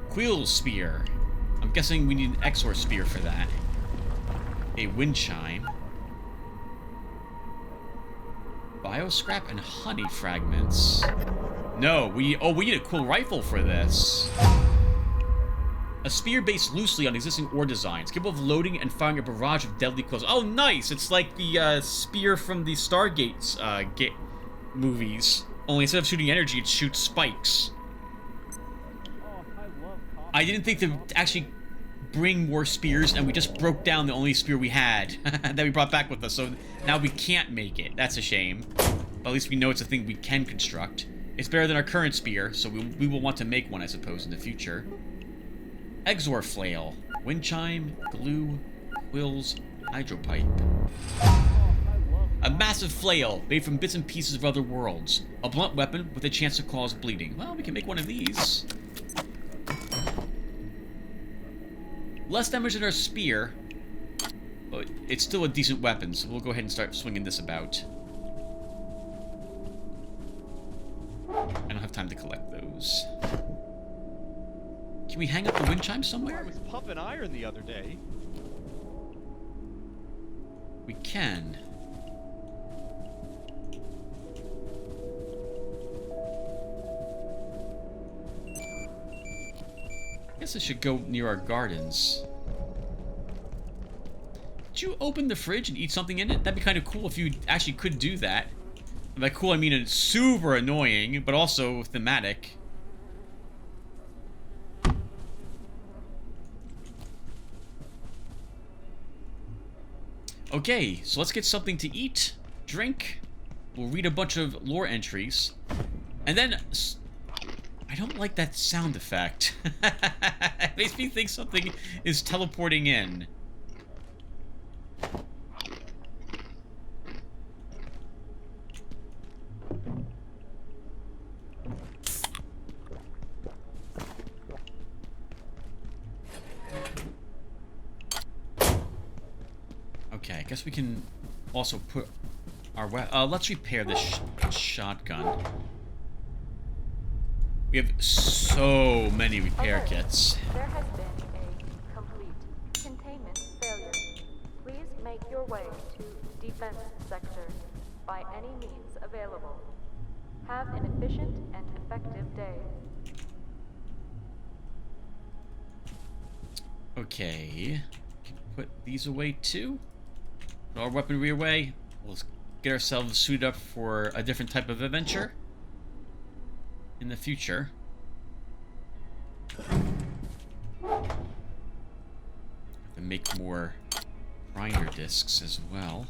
Quill spear. I'm guessing we need an Exor spear for that. A wind chime. Bioscrap and honey fragments. No, we need a quill rifle for this. A spear based loosely on existing ore designs, capable of loading and firing a barrage of deadly quills. Oh, nice! It's like the spear from the Stargate's movies. Only instead of shooting energy, it shoots spikes. I didn't think to actually bring more spears, and we just broke down the only spear we had that we brought back with us, so now we can't make it. That's a shame. But at least we know it's a thing we can construct. It's better than our current spear, so we will want to make one, I suppose, in the future. Exor flail, wind chime, glue, quills, hydropipe. A massive flail made from bits and pieces of other worlds. A blunt weapon with a chance to cause bleeding. Well, we can make one of these. Less damage than our spear, but it's still a decent weapon, so we'll go ahead and start swinging this about. I don't have time to collect those. Can we hang up the wind chime somewhere? I was pumping iron the other day. We can. I guess it should go near our gardens. Did you open the fridge and eat something in it? That'd be kind of cool if you actually could do that. And by cool, I mean it's super annoying, but also thematic. Okay, so let's get something to eat, drink. We'll read a bunch of lore entries. And then... I don't like that sound effect. It makes me think something is teleporting in. Okay, I guess we can also put our let's repair this shotgun. We have so many repair kits. There has been a complete containment failure. Please make your way to defense sector by any means available. Have an efficient and effective day. Okay. Put these away too. Put our weaponry away. We'll get ourselves suited up for a different type of adventure in the future. And make more grinder discs as well.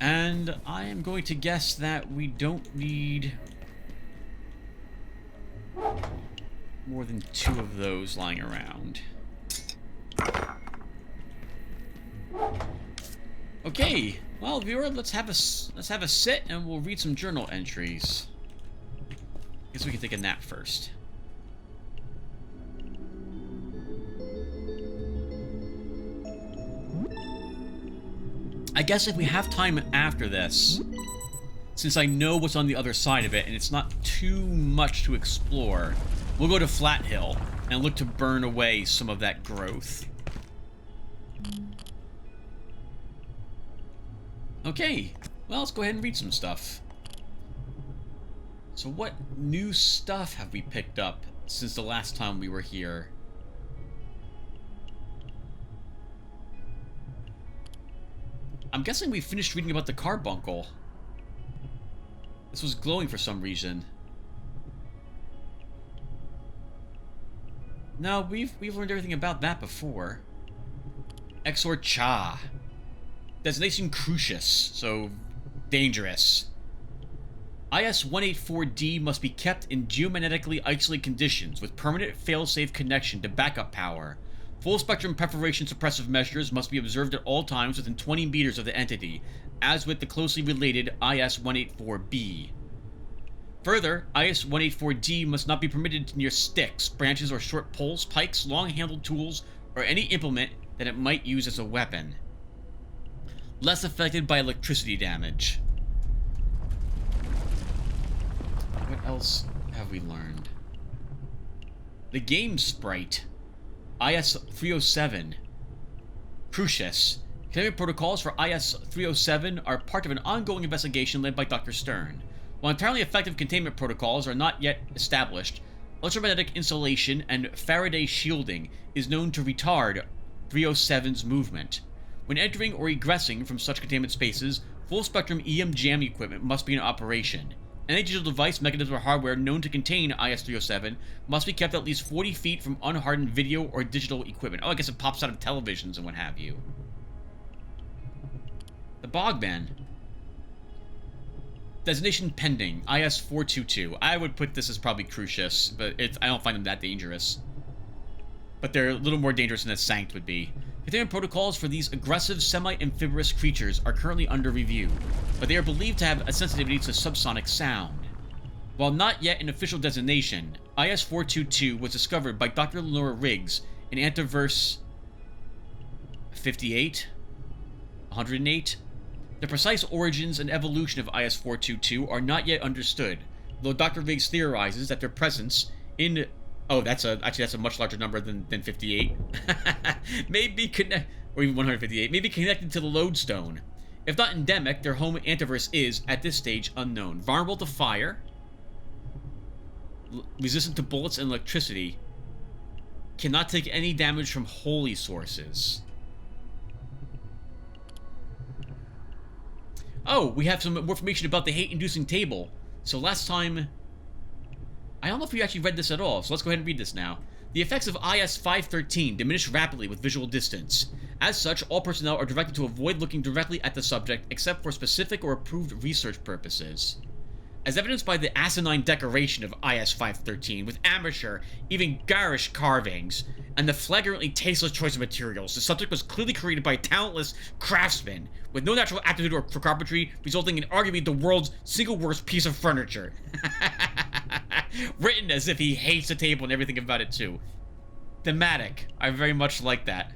And I am going to guess that we don't need more than 2 of those lying around. Okay, well, viewer, let's have a sit and we'll read some journal entries. Guess we can take a nap first. I guess if we have time after this, since I know what's on the other side of it and it's not too much to explore, we'll go to Flat Hill and look to burn away some of that growth. Okay, well, let's go ahead and read some stuff. So what new stuff have we picked up since the last time we were here? I'm guessing we finished reading about the carbuncle. This was glowing for some reason. No, we've learned everything about that before. Exor Cha. Designation Crucius, so dangerous. IS-184D must be kept in geomagnetically isolated conditions with permanent fail-safe connection to backup power. Full-spectrum perforation suppressive measures must be observed at all times within 20 meters of the entity, as with the closely related IS-184B. Further, IS-184D must not be permitted near sticks, branches, or short poles, pikes, long-handled tools, or any implement that it might use as a weapon. Less affected by electricity damage. What else have we learned? The game sprite. IS-307. Crucius. Containment protocols for IS-307 are part of an ongoing investigation led by Dr. Stern. While entirely effective containment protocols are not yet established, electromagnetic insulation and Faraday shielding is known to retard 307's movement. When entering or egressing from such containment spaces, full-spectrum EM jam equipment must be in operation. Any digital device, mechanism, or hardware known to contain IS-307 must be kept at least 40 feet from unhardened video or digital equipment. Oh, I guess it pops out of televisions and what have you. The Bogman. Designation pending. IS-422. I would put this as probably Crucius, but I don't find them that dangerous. But they're a little more dangerous than a Sanct would be. Containment protocols for these aggressive semi-amphibious creatures are currently under review, but they are believed to have a sensitivity to subsonic sound. While not yet an official designation, IS-422 was discovered by Dr. Lenora Riggs in Antiverse 58? 108? The precise origins and evolution of IS-422 are not yet understood, though Dr. Riggs theorizes that their presence in... Oh, that's a much larger number than 58. Or even 158. May be connected to the lodestone. If not endemic, their home antiverse is, at this stage, unknown. Vulnerable to fire, resistant to bullets and electricity, cannot take any damage from holy sources. Oh, we have some more information about the hate-inducing table. So last time... I don't know if we actually read this at all, so let's go ahead and read this now. The effects of IS-513 diminish rapidly with visual distance. As such, all personnel are directed to avoid looking directly at the subject except for specific or approved research purposes. As evidenced by the asinine decoration of IS-513 with amateur, even garish carvings, and the flagrantly tasteless choice of materials, the subject was clearly created by a talentless craftsman with no natural aptitude for carpentry, resulting in arguably the world's single worst piece of furniture. Written as if he hates the table and everything about it too. Thematic. I very much like that.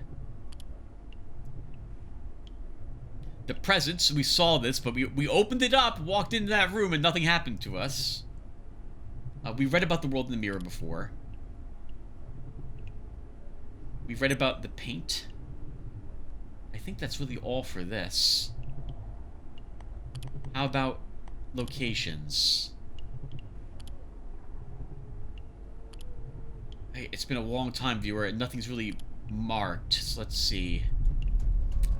The presence, we saw this, but we opened it up, walked into that room, and nothing happened to us. We read about the world in the mirror before. We've read about the paint. I think that's really all for this. How about locations? Hey, it's been a long time, viewer, and nothing's really marked. So let's see.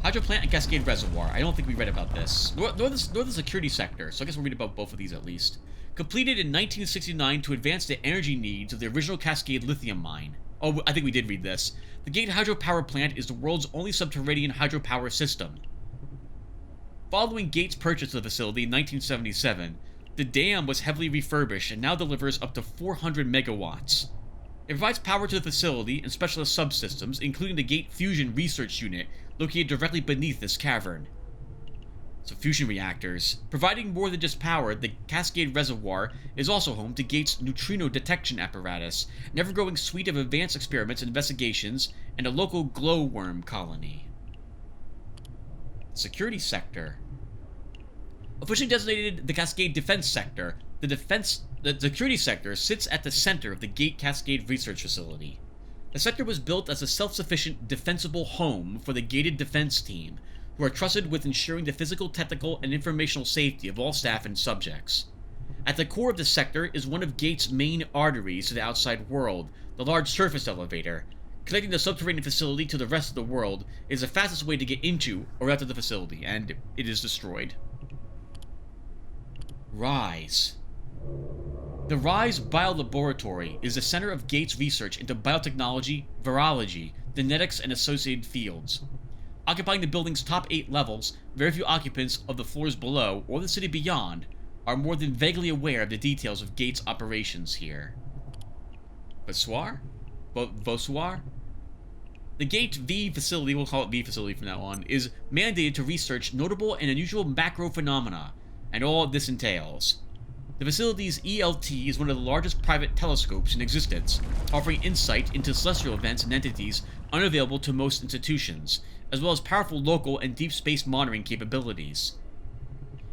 Hydro plant and Cascade Reservoir. I don't think we read about this. Nor the security sector, so I guess we'll read about both of these at least. Completed in 1969 to advance the energy needs of the original Cascade lithium mine. Oh, I think we did read this. The Gate Hydropower Plant is the world's only subterranean hydropower system. Following Gate's purchase of the facility in 1977, the dam was heavily refurbished and now delivers up to 400 megawatts. It provides power to the facility and specialist subsystems, including the Gate Fusion Research Unit, located directly beneath this cavern. So fusion reactors. Providing more than just power, the Cascade Reservoir is also home to Gate's neutrino detection apparatus, an ever-growing suite of advanced experiments and investigations, and a local glowworm colony. Security sector. Officially designated the Cascade Defense Sector, the security sector sits at the center of the Gate Cascade Research Facility. The sector was built as a self-sufficient, defensible home for the gated defense team, who are trusted with ensuring the physical, technical, and informational safety of all staff and subjects. At the core of the sector is one of Gate's main arteries to the outside world, the large surface elevator. Connecting the subterranean facility to the rest of the world is the fastest way to get into or out of the facility, and it is destroyed. RISE. The RISE Biolaboratory is the center of Gates' research into biotechnology, virology, genetics, and associated fields. Occupying the building's top 8 levels, very few occupants of the floors below, or the city beyond, are more than vaguely aware of the details of Gates' operations here. Vosoir? The Gate V facility, we'll call it V facility from now on, is mandated to research notable and unusual macro phenomena, and all this entails. The facility's ELT is one of the largest private telescopes in existence, offering insight into celestial events and entities unavailable to most institutions, as well as powerful local and deep space monitoring capabilities.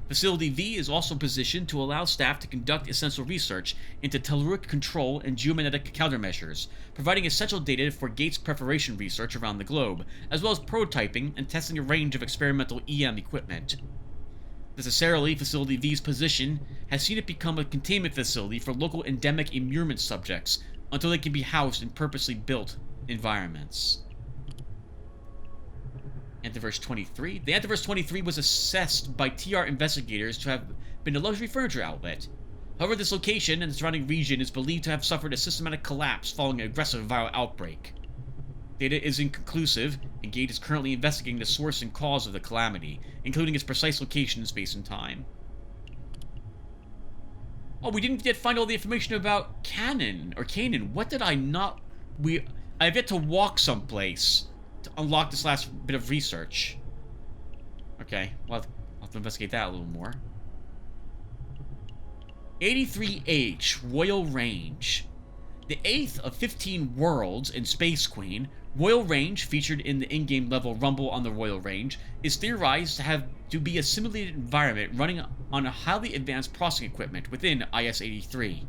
Facility V is also positioned to allow staff to conduct essential research into telluric control and geomagnetic countermeasures, providing essential data for Gates preparation research around the globe, as well as prototyping and testing a range of experimental EM equipment. Necessarily, Facility V's position has seen it become a containment facility for local endemic immurement subjects until they can be housed in purposely built environments. Antiverse 23. The Antiverse 23 was assessed by TR investigators to have been a luxury furniture outlet. However, this location and the surrounding region is believed to have suffered a systematic collapse following an aggressive viral outbreak. Data is inconclusive, and Gate is currently investigating the source and cause of the calamity, including its precise location in space and time. Oh, we didn't yet find all the information about Canaan. What did I not... I have yet to walk someplace to unlock this last bit of research. Okay, I'll have to investigate that a little more. 83H, Royal Range. The 8th of 15 worlds in Space Queen, Royal Range, featured in the in-game level Rumble on the Royal Range, is theorized to be a simulated environment running on a highly advanced processing equipment within IS-83.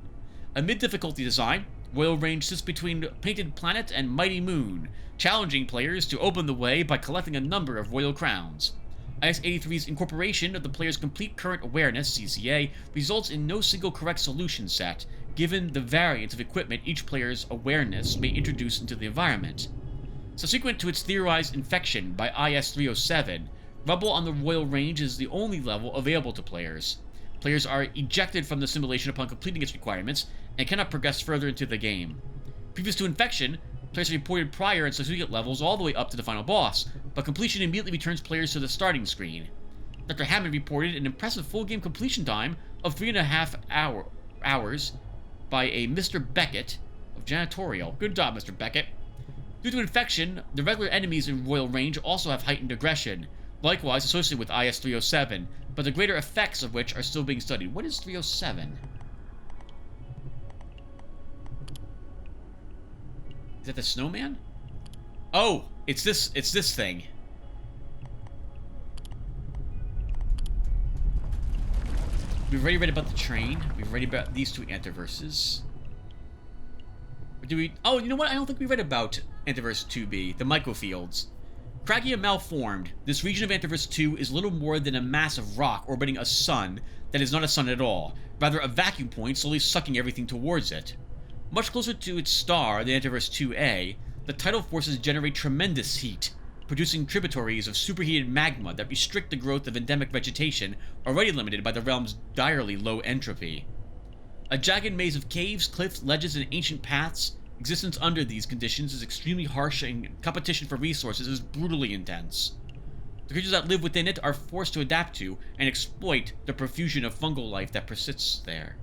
A mid-difficulty design, Royal Range sits between Painted Planet and Mighty Moon, challenging players to open the way by collecting a number of royal crowns. IS-83's incorporation of the player's complete current awareness, CCA, results in no single correct solution set, given the variance of equipment each player's awareness may introduce into the environment. Subsequent to its theorized infection by IS-307, Rumble on the Royal Range is the only level available to players. Players are ejected from the simulation upon completing its requirements, and cannot progress further into the game. Previous to infection, players are reported prior and subsequent levels all the way up to the final boss, but completion immediately returns players to the starting screen. Dr. Hammond reported an impressive full game completion time of 3.5 hours by a Mr. Beckett of Janitorial. Good job, Mr. Beckett. Due to infection, the regular enemies in Royal Range also have heightened aggression, likewise associated with IS-307, but the greater effects of which are still being studied. What is 307? Is that the snowman? Oh, it's this thing. We've already read about the train. We've already read about these two antiverses. Do we... Oh, you know what? I don't think we read about Antiverse 2B, the microfields. Craggy and malformed, this region of Antiverse 2 is little more than a mass of rock orbiting a sun that is not a sun at all, rather a vacuum point slowly sucking everything towards it. Much closer to its star, the Antiverse 2A, the tidal forces generate tremendous heat, producing tributaries of superheated magma that restrict the growth of endemic vegetation already limited by the realm's direly low entropy. A jagged maze of caves, cliffs, ledges, and ancient paths. Existence under these conditions is extremely harsh and competition for resources is brutally intense. The creatures that live within it are forced to adapt to and exploit the profusion of fungal life that persists there.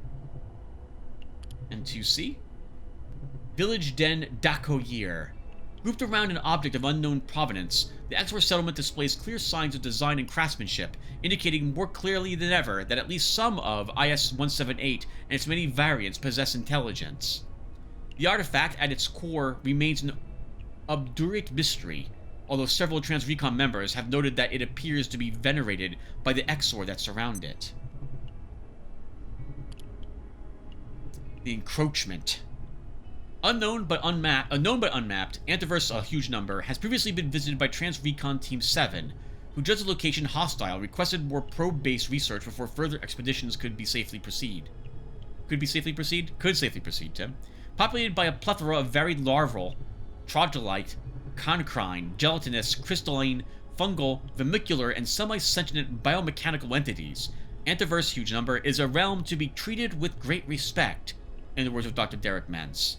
And 2C? Village Den Dakoyir. Grouped around an object of unknown provenance, the Exor settlement displays clear signs of design and craftsmanship, indicating more clearly than ever that at least some of IS-178 and its many variants possess intelligence. The artifact, at its core, remains an obdurate mystery, although several Transrecon members have noted that it appears to be venerated by the Exor that surround it. The encroachment. Unknown but unmapped, Antiverse, a huge number, has previously been visited by Transrecon Team 7, who judged the location hostile, requested more probe-based research before further expeditions could safely proceed, Tim. Populated by a plethora of varied larval, troglodyte, concrine, gelatinous, crystalline, fungal, vermicular, and semi-sentient biomechanical entities, Antiverse Huge Number is a realm to be treated with great respect, in the words of Dr. Derek Mentz.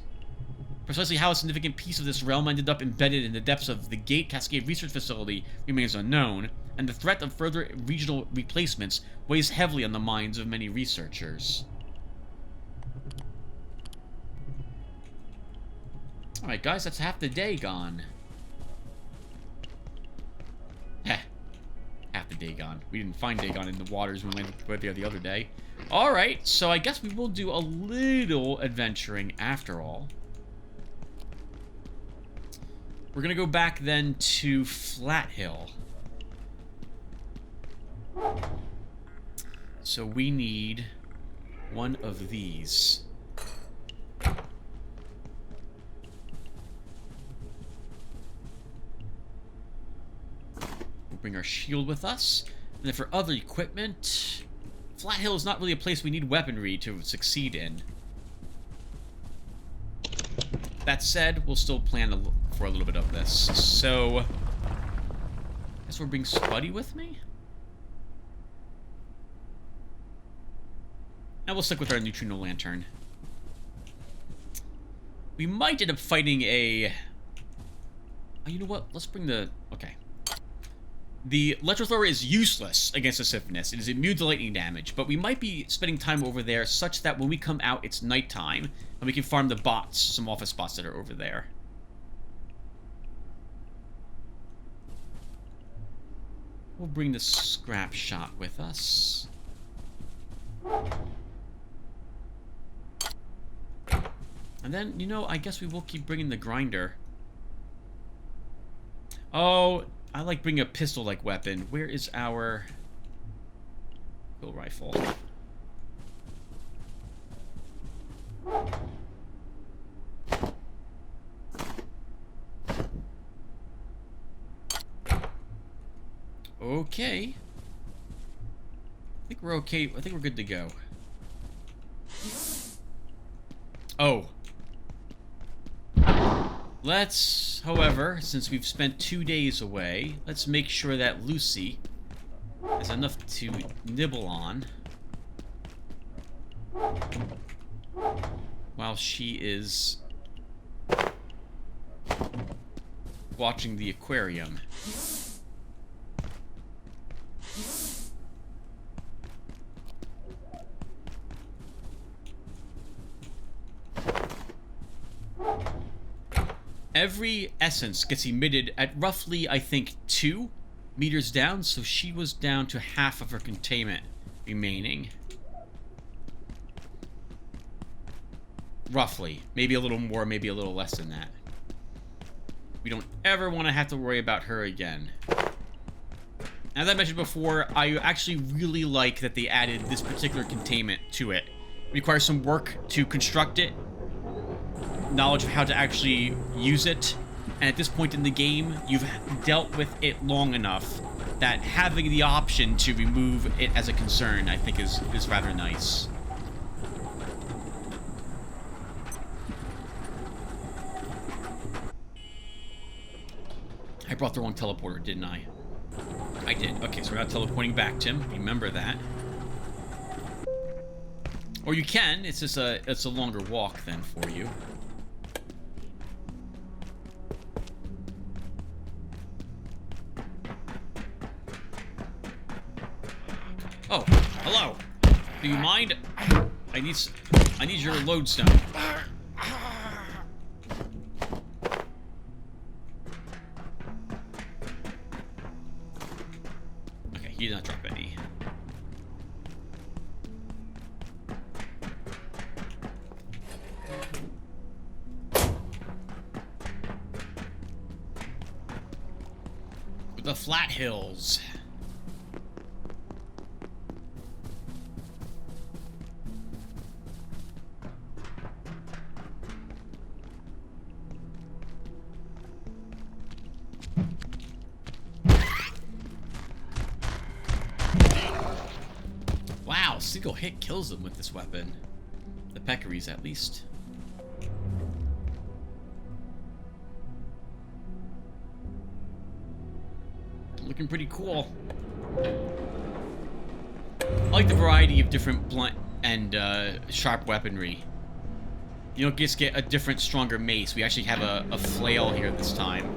Precisely how a significant piece of this realm ended up embedded in the depths of the Gate Cascade Research Facility remains unknown, and the threat of further regional replacements weighs heavily on the minds of many researchers. Alright guys, that's half the day gone. Half the day gone. We didn't find Dagon in the waters when we went there the other day. Alright, so I guess we will do a little adventuring after all. We're gonna go back then to Flat Hill. So we need one of these. We'll bring our shield with us. And then for other equipment, Flat Hill is not really a place we need weaponry to succeed in. That said, we'll still plan for a little bit of this. So, I guess we'll bring Spuddy with me? And we'll stick with our neutrino lantern. We might end up fighting a... Oh, you know what? Let's bring the... Okay. The Electrothrower is useless against the Siphnus. It is immune to lightning damage, but we might be spending time over there such that when we come out, it's nighttime, and we can farm the bots, some office bots that are over there. We'll bring the scrap shot with us. And then, you know, I guess we will keep bringing the grinder. Oh... I like bringing a pistol-like weapon. Where is our... Bill rifle? Okay. I think we're okay. I think we're good to go. Oh. Let's, however, since we've spent 2 days away, let's make sure that Lucy has enough to nibble on while she is watching the aquarium. Every essence gets emitted at roughly, I think, 2 meters down, so she was down to half of her containment remaining. Roughly. Maybe a little more, maybe a little less than that. We don't ever want to have to worry about her again. As I mentioned before, I actually really like that they added this particular containment to it. It requires some work to construct it, knowledge of how to actually use it, and at this point in the game, you've dealt with it long enough that having the option to remove it as a concern, I think, is rather nice. I brought the wrong teleporter, didn't I? I did. Okay, so we're not teleporting back to him. Remember that. Or you can. It's just it's a longer walk then for you. Oh, hello. Do you mind? I need your lodestone. Okay, he did not drop any. The flat hills. Wow, single hit kills them with this weapon. The peccaries, at least. Looking pretty cool. I like the variety of different blunt and sharp weaponry. You don't just get a different, stronger mace. We actually have a flail here this time.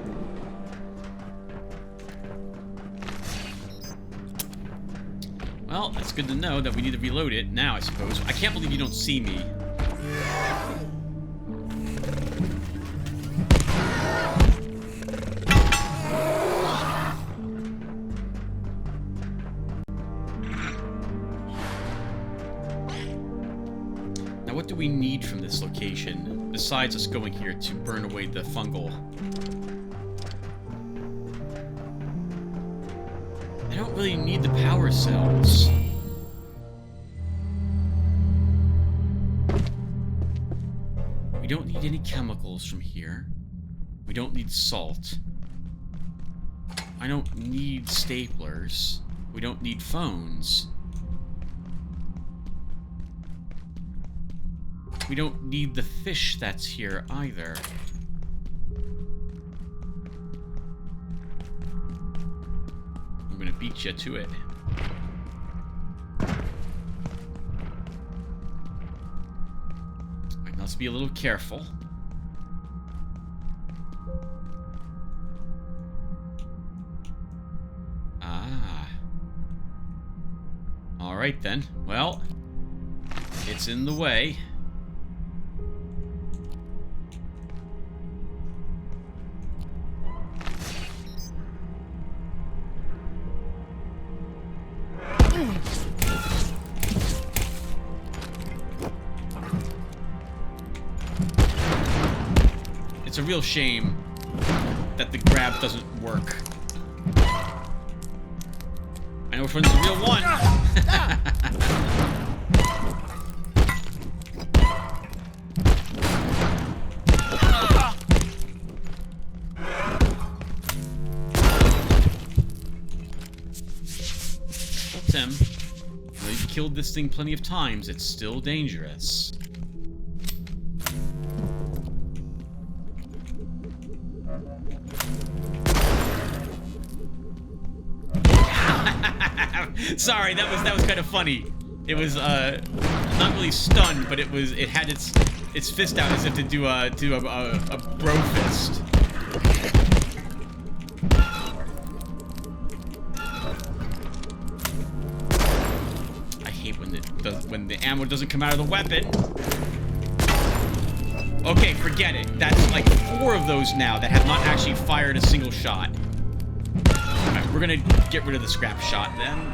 Well, that's good to know that we need to reload it now, I suppose. I can't believe you don't see me. Now, what do we need from this location, besides us going here to burn away the fungal? I don't really need the power cells. We don't need any chemicals from here. We don't need salt. I don't need staplers. We don't need phones. We don't need the fish that's here either. I'm gonna beat you to it. I must be a little careful. Ah. Alright then. Well, it's in the way. It's a real shame that the grab doesn't work. I know which one's the real one. Tim, though you've killed this thing plenty of times, it's still dangerous. Sorry, that was kind of funny. It was not really stunned, but it had its fist out as if to do a bro fist. I hate when the ammo doesn't come out of the weapon. Okay, forget it. That's like 4 of those now that have not actually fired a single shot. Alright, we're gonna get rid of the scrap shot then.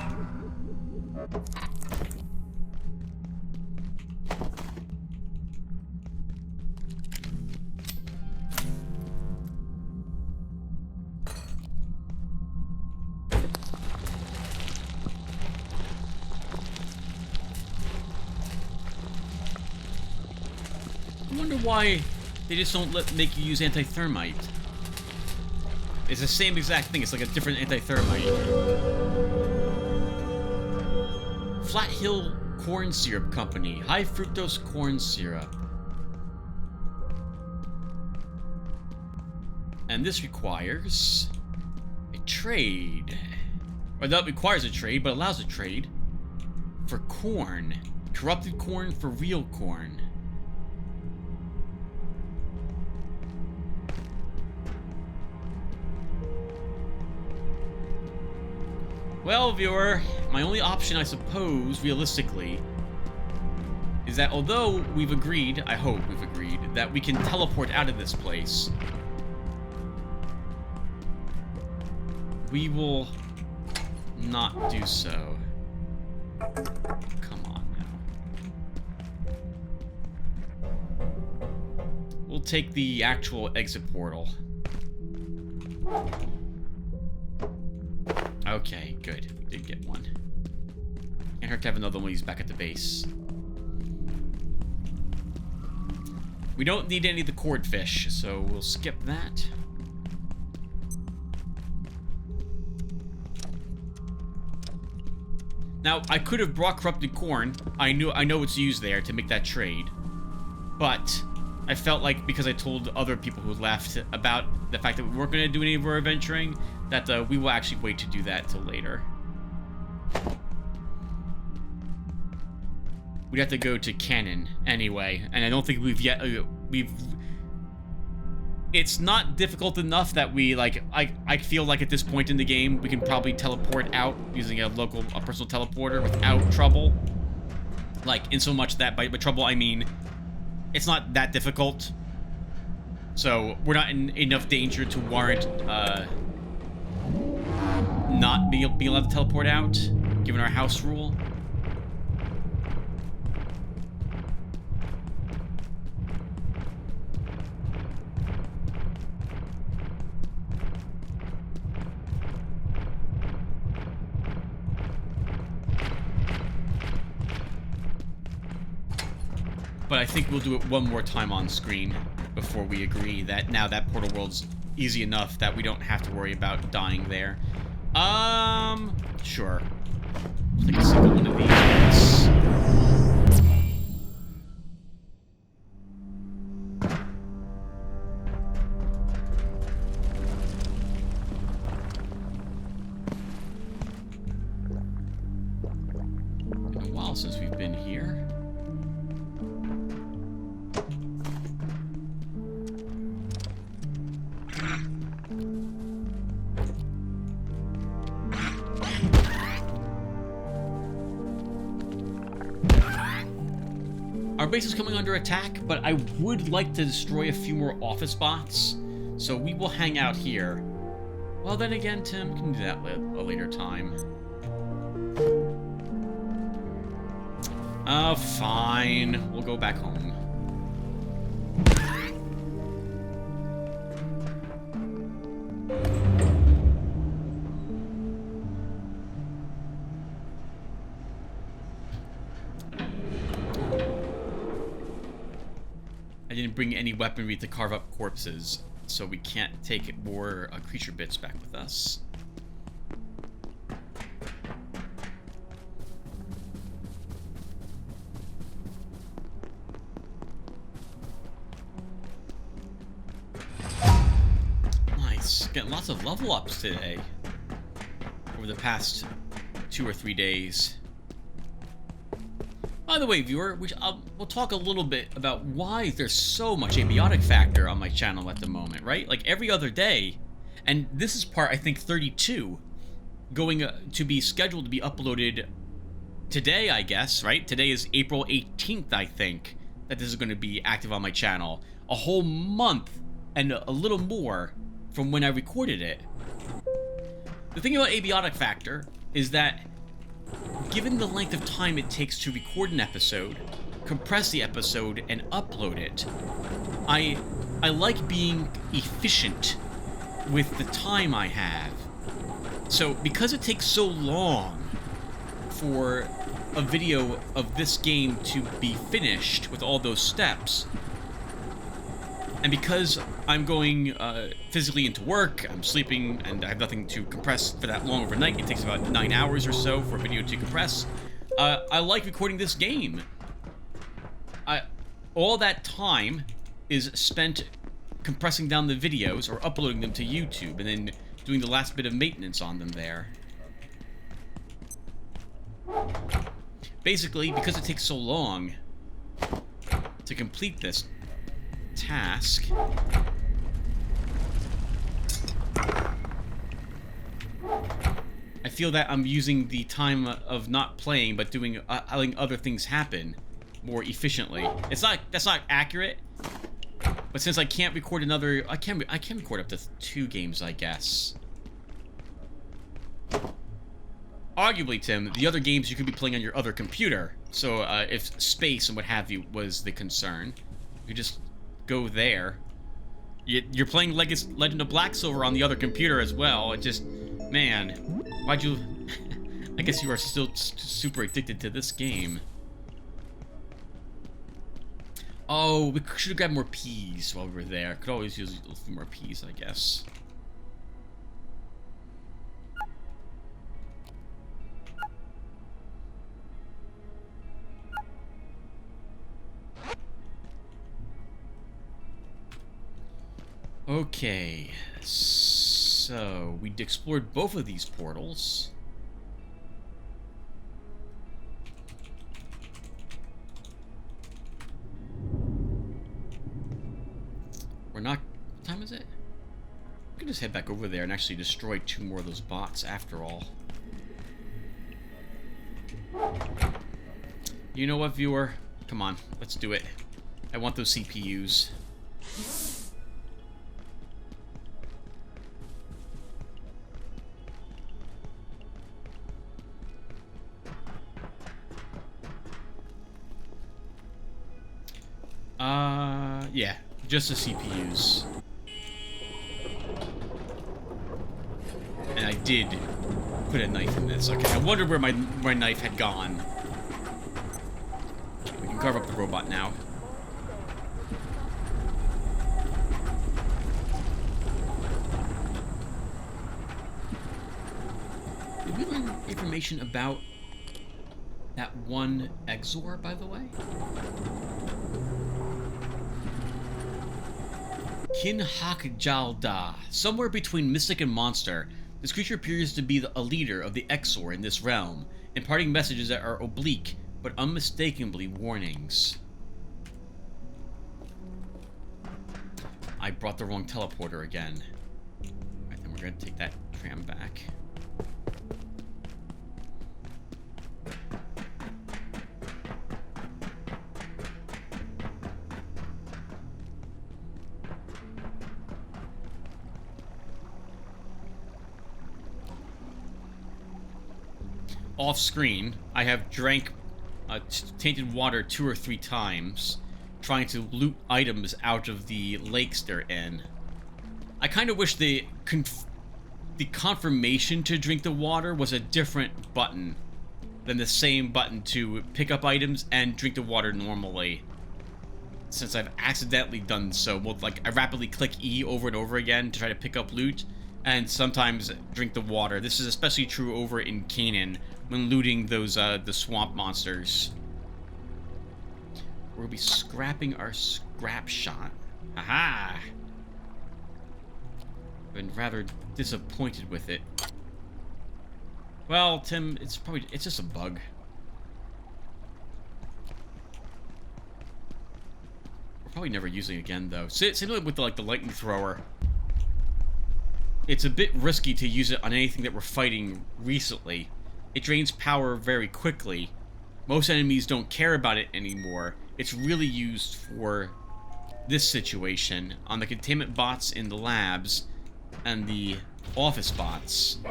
why they just don't make you use anti-thermite. It's the same exact thing. It's like a different anti-thermite. Flat Hill Corn Syrup Company. High fructose corn syrup. And this requires a trade. Or that requires a trade, but allows a trade for corn. Corrupted corn for real corn. Well, viewer, my only option, I suppose, realistically, is that although we've agreed, I hope we've agreed, that we can teleport out of this place, we will not do so. Come on now. We'll take the actual exit portal. Okay, good. We did get one. Can't hurt to have another one of these back at the base. We don't need any of the cordfish, so we'll skip that. Now, I could have brought corrupted corn. I know it's used there to make that trade. But I felt like because I told other people who left about the fact that we weren't going to do any of our adventuring, that we will actually wait to do that till later. We'd have to go to Cannon anyway, and I don't think it's not difficult enough that we, like, I feel like at this point in the game, we can probably teleport out using a personal teleporter without trouble. Like, in so much that by trouble, I mean, it's not that difficult. So, we're not in enough danger to warrant, not being allowed to teleport out, given our house rule. But I think we'll do it one more time on screen before we agree that now that Portal World's easy enough that we don't have to worry about dying there. Sure. I'll take a single one of these ones. Been a while since we've been here. Our base is coming under attack, but I would like to destroy a few more office bots, so we will hang out here. Well, then again, Tim, we can do that at a later time. Oh, fine. We'll go back home. I didn't bring any weaponry to carve up corpses, so we can't take more creature bits back with us. Nice. Getting lots of level ups today. Over the past 2 or 3 days. By the way, viewer, we'll talk a little bit about why there's so much abiotic factor on my channel at the moment, right? Like every other day, and this is part, I think, 32, going to be scheduled to be uploaded today, I guess, right? Today is April 18th, I think, that this is going to be active on my channel. A whole month and a little more from when I recorded it. The thing about abiotic factor is that given the length of time it takes to record an episode, compress the episode, and upload it, I like being efficient with the time I have. So, because it takes so long for a video of this game to be finished with all those steps, And because I'm going physically into work, I'm sleeping, and I have nothing to compress for that long overnight, it takes about 9 hours or so for a video to compress, I like recording this game. All that time is spent compressing down the videos or uploading them to YouTube and then doing the last bit of maintenance on them there. Basically, because it takes so long to complete this task, I feel that I'm using the time of not playing but doing letting other things happen more efficiently. That's not accurate, but since I can't record another, I can record up to 2 games, I guess. Arguably, Tim, the other games you could be playing on your other computer. So if space and what have you was the concern, you just go there. You're playing Legend of Black Silver on the other computer as well. It just, man, why'd you? I guess you are still super addicted to this game. Oh, we should have grabbed more peas while we were there. Could always use a few more peas, I guess. Okay, so we explored both of these portals. We're not... What time is it? We can just head back over there and actually destroy 2 more of those bots after all. You know what, viewer? Come on, let's do it. I want those CPUs. Yeah, just the CPUs. And I did put a knife in this. Okay, I wondered where my knife had gone. We can carve up the robot now. Did we learn information about that one Exor, by the way? Kinhakjalda. Somewhere between mystic and monster, this creature appears to be a leader of the Exor in this realm, imparting messages that are oblique, but unmistakably warnings. I brought the wrong teleporter again. Alright, then we're gonna take that tram back. Off screen, I have drank tainted water 2 or 3 times, trying to loot items out of the lakes they're in. I kind of wish the confirmation to drink the water was a different button than the same button to pick up items and drink the water normally. Since I've accidentally done so, both like I rapidly click E over and over again to try to pick up loot, and sometimes drink the water. This is especially true over in Canaan when looting those the swamp monsters. We'll be scrapping our scrap shot. Aha! Been rather disappointed with it. Well, Tim, it's just a bug. We're probably never using it again though. Same with the lightning thrower. It's a bit risky to use it on anything that we're fighting recently. It drains power very quickly. Most enemies don't care about it anymore. It's really used for this situation on the containment bots in the labs and the office bots. You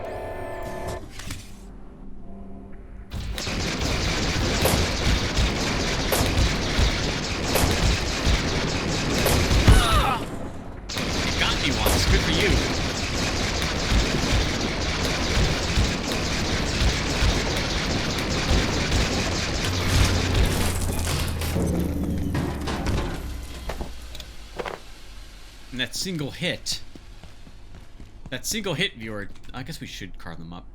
got me once. Good for you. And that single hit, viewer, I guess we should carve them up,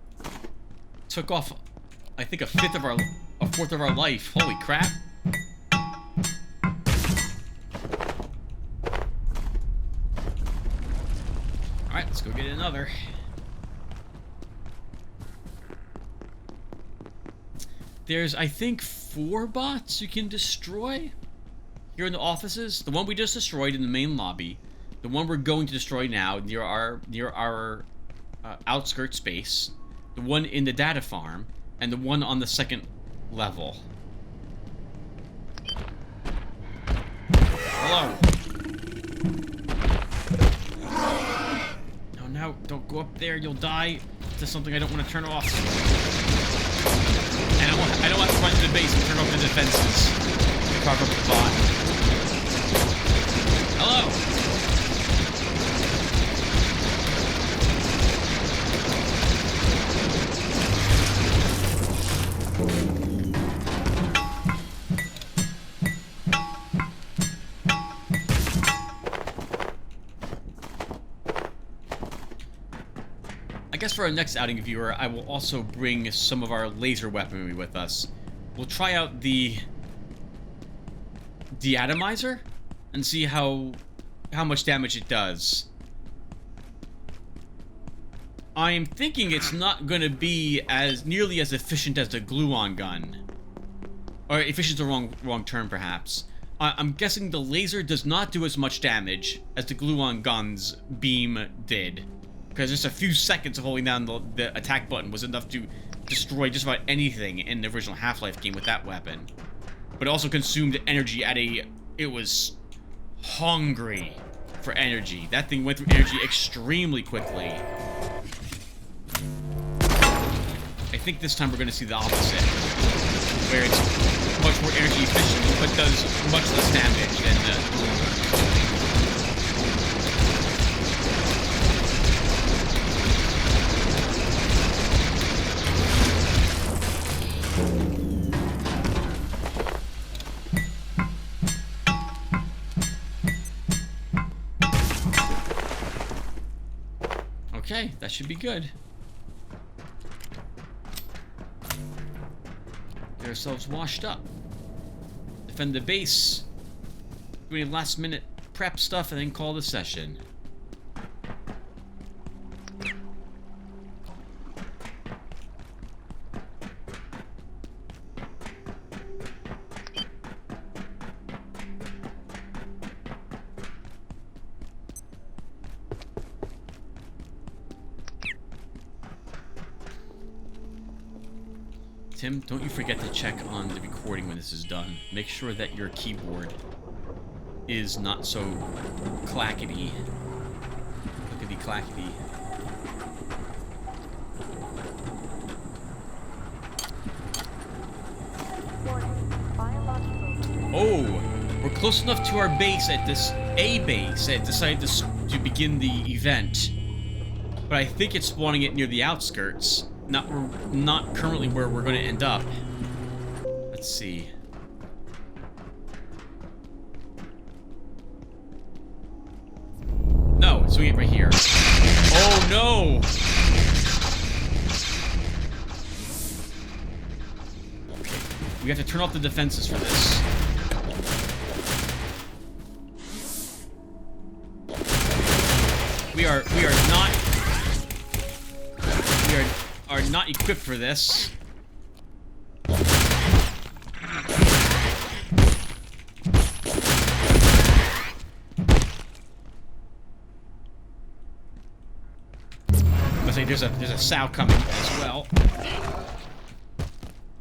took off, I think, a fourth of our life. Holy crap. Alright, let's go get another. There's, I think, 4 bots you can destroy here in the offices. The one we just destroyed in the main lobby. The one we're going to destroy now near our outskirts base. The one in the data farm. And the one on the 2nd level. Hello. No, don't go up there. You'll die to something I don't want to turn off. And I don't want to run to the base and turn off the defenses to cover up the bot. Hello. I guess for our next outing, viewer, I will also bring some of our laser weaponry with us. We'll try out the atomizer and see how much damage it does. I'm thinking it's not going to be nearly as efficient as the gluon gun. Or efficient's the wrong term, perhaps. I'm guessing the laser does not do as much damage as the gluon gun's beam did. Because just a few seconds of holding down the attack button was enough to destroy just about anything in the original Half-Life game with that weapon. But it also consumed energy it was hungry for energy. That thing went through energy extremely quickly. I think this time we're going to see the opposite. Where it's much more energy efficient, but does much less damage than the Okay, that should be good. Get ourselves washed up. Defend the base. Do any last minute prep stuff and then call the session. Tim, don't you forget to check on the recording when this is done. Make sure that your keyboard is not so clackety. Clickety clackety. Oh, we're close enough to our base at this base that decided to begin the event. But I think it's spawning it near the outskirts. Not currently where we're going to end up. Let's see. No, it's doing it right here. Oh no! We have to turn off the defenses for this. We are not equipped for this. Let's say there's a sow coming as well.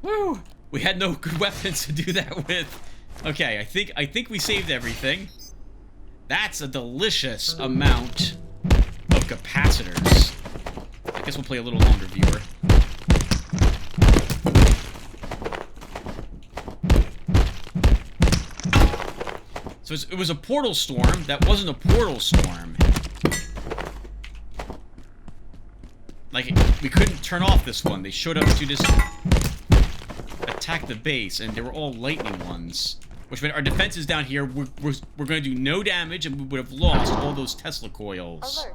Woo! We had no good weapons to do that with. Okay, I think we saved everything. That's a delicious amount of capacitors. I guess we'll play a little longer, viewer. So it was a portal storm that wasn't a portal storm. Like, we couldn't turn off this one. They showed up to just attack the base, and they were all lightning ones. Which meant our defenses down here, we're going to do no damage, and we would have lost all those Tesla coils. Alert.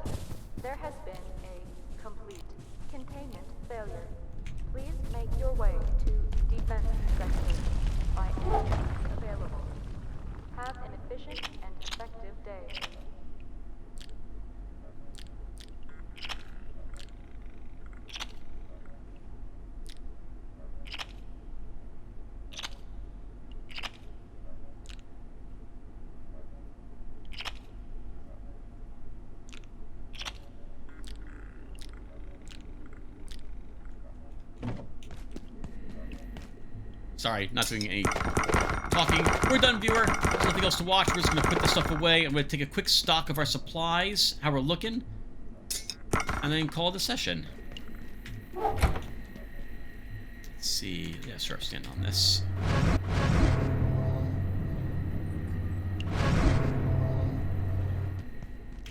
There has been a complete containment failure. Please make your way to defense sector by any means available. Have an efficient and effective day. Sorry, not doing any talking. We're done, viewer. There's nothing else to watch. We're just going to put this stuff away. I'm going to take a quick stock of our supplies, how we're looking, and then call it a session. Let's see. Yeah, sure, stand on this.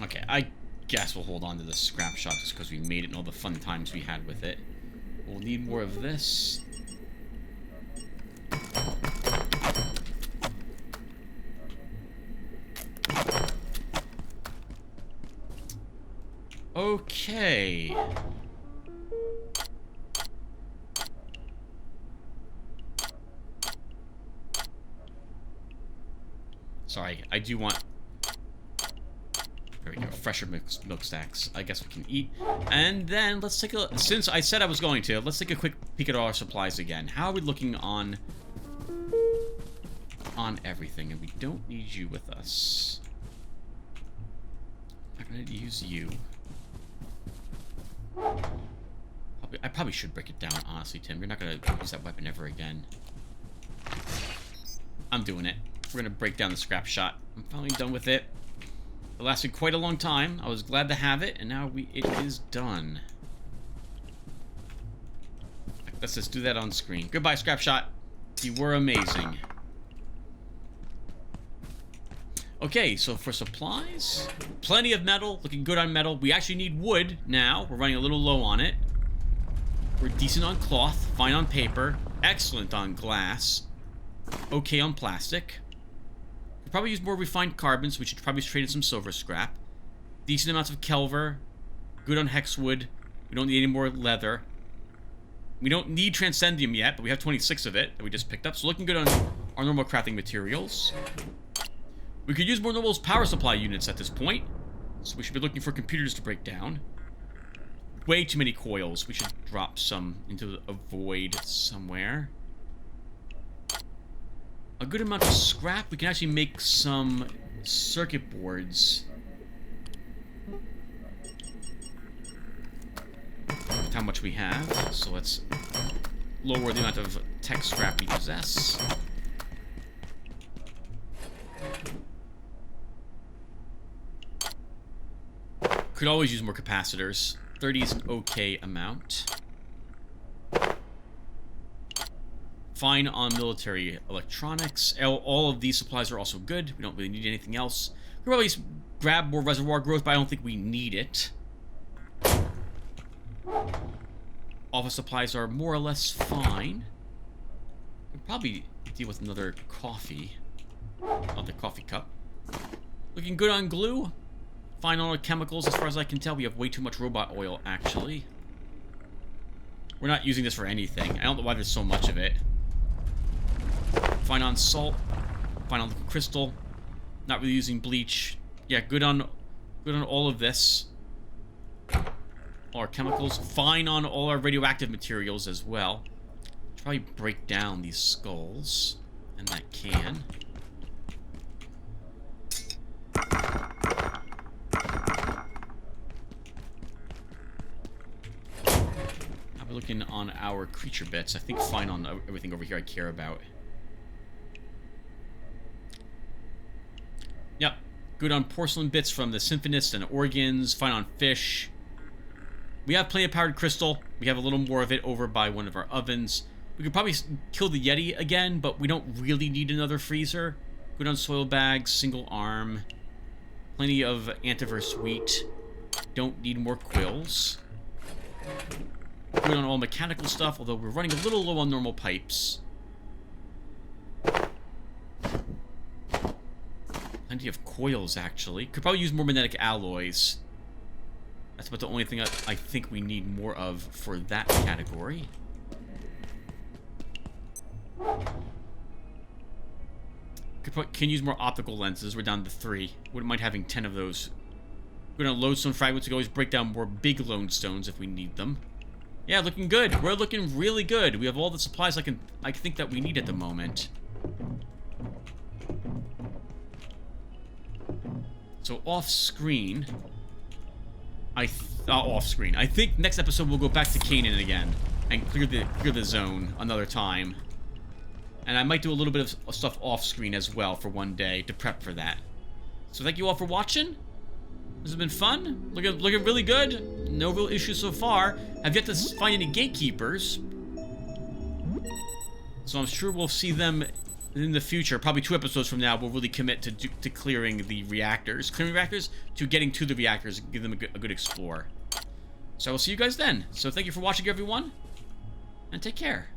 Okay, I guess we'll hold on to the scrap shot just because we made it and all the fun times we had with it. We'll need more of this. Okay. Sorry, I do want... There we go, fresher milk stacks. I guess we can eat. And then let's take a... Since I said I was going to, let's take a quick peek at all our supplies again. How are we looking on everything? And we don't need you with us. I'm going to use you. I probably should break it down, honestly, Tim. You're not going to use that weapon ever again. I'm doing it. We're going to break down the scrap shot. I'm finally done with it. It lasted quite a long time. I was glad to have it, and now it is done. Let's just do that on screen. Goodbye, scrap shot. You were amazing. Okay, so for supplies, plenty of metal, looking good on metal. We actually need wood now. We're running a little low on it. We're decent on cloth, fine on paper, excellent on glass, okay on plastic. We'll probably use more refined carbons. We should probably trade in some silver scrap. Decent amounts of kelver, good on hexwood. We don't need any more leather. We don't need transcendium yet, but we have 26 of it that we just picked up, so looking good on our normal crafting materials. We could use more normal power supply units at this point, so we should be looking for computers to break down. Way too many coils. We should drop some into a void somewhere. A good amount of scrap. We can actually make some circuit boards. With how much we have, so let's lower the amount of tech scrap we possess. Could always use more capacitors. 30 is an okay amount. Fine on military electronics. All of these supplies are also good. We don't really need anything else. We'll probably grab more reservoir growth, but I don't think we need it. Office supplies are more or less fine. We'll probably deal with another coffee. Another coffee cup. Looking good on glue. Fine on our chemicals, as far as I can tell. We have way too much robot oil, actually. We're not using this for anything. I don't know why there's so much of it. Fine on salt. Fine on liquid crystal. Not really using bleach. Yeah, good on all of this. All our chemicals. Fine on all our radioactive materials as well. Should probably break down these skulls. And that can. I'm looking on our creature bits. I think fine on everything over here I care about. Yep. Good on porcelain bits from the symphonists and organs. Fine on fish. We have plenty of powdered crystal. We have a little more of it over by one of our ovens. We could probably kill the Yeti again, but we don't really need another freezer. Good on soil bags, single arm. Plenty of antiverse wheat. Don't need more quills. Good on all mechanical stuff, although we're running a little low on normal pipes. Plenty of coils, actually. Could probably use more magnetic alloys. That's about the only thing I think we need more of for that category. Can use more optical lenses. We're down to 3. Wouldn't mind having 10 of those. We're gonna lodestone fragments. We can always break down more big lodestones if we need them. Yeah, looking good. We're looking really good. We have all the supplies I think that we need at the moment. So off screen, off screen. I think next episode we'll go back to Canaan again and clear the zone another time. And I might do a little bit of stuff off screen as well for one day to prep for that. So thank you all for watching. This has been fun. Looking really good. No real issues so far. I've yet to find any gatekeepers. So I'm sure we'll see them in the future. Probably 2 episodes from now, we'll really commit to clearing the reactors. Clearing reactors to getting to the reactors and give them a good explore. So I will see you guys then. So thank you for watching, everyone. And take care.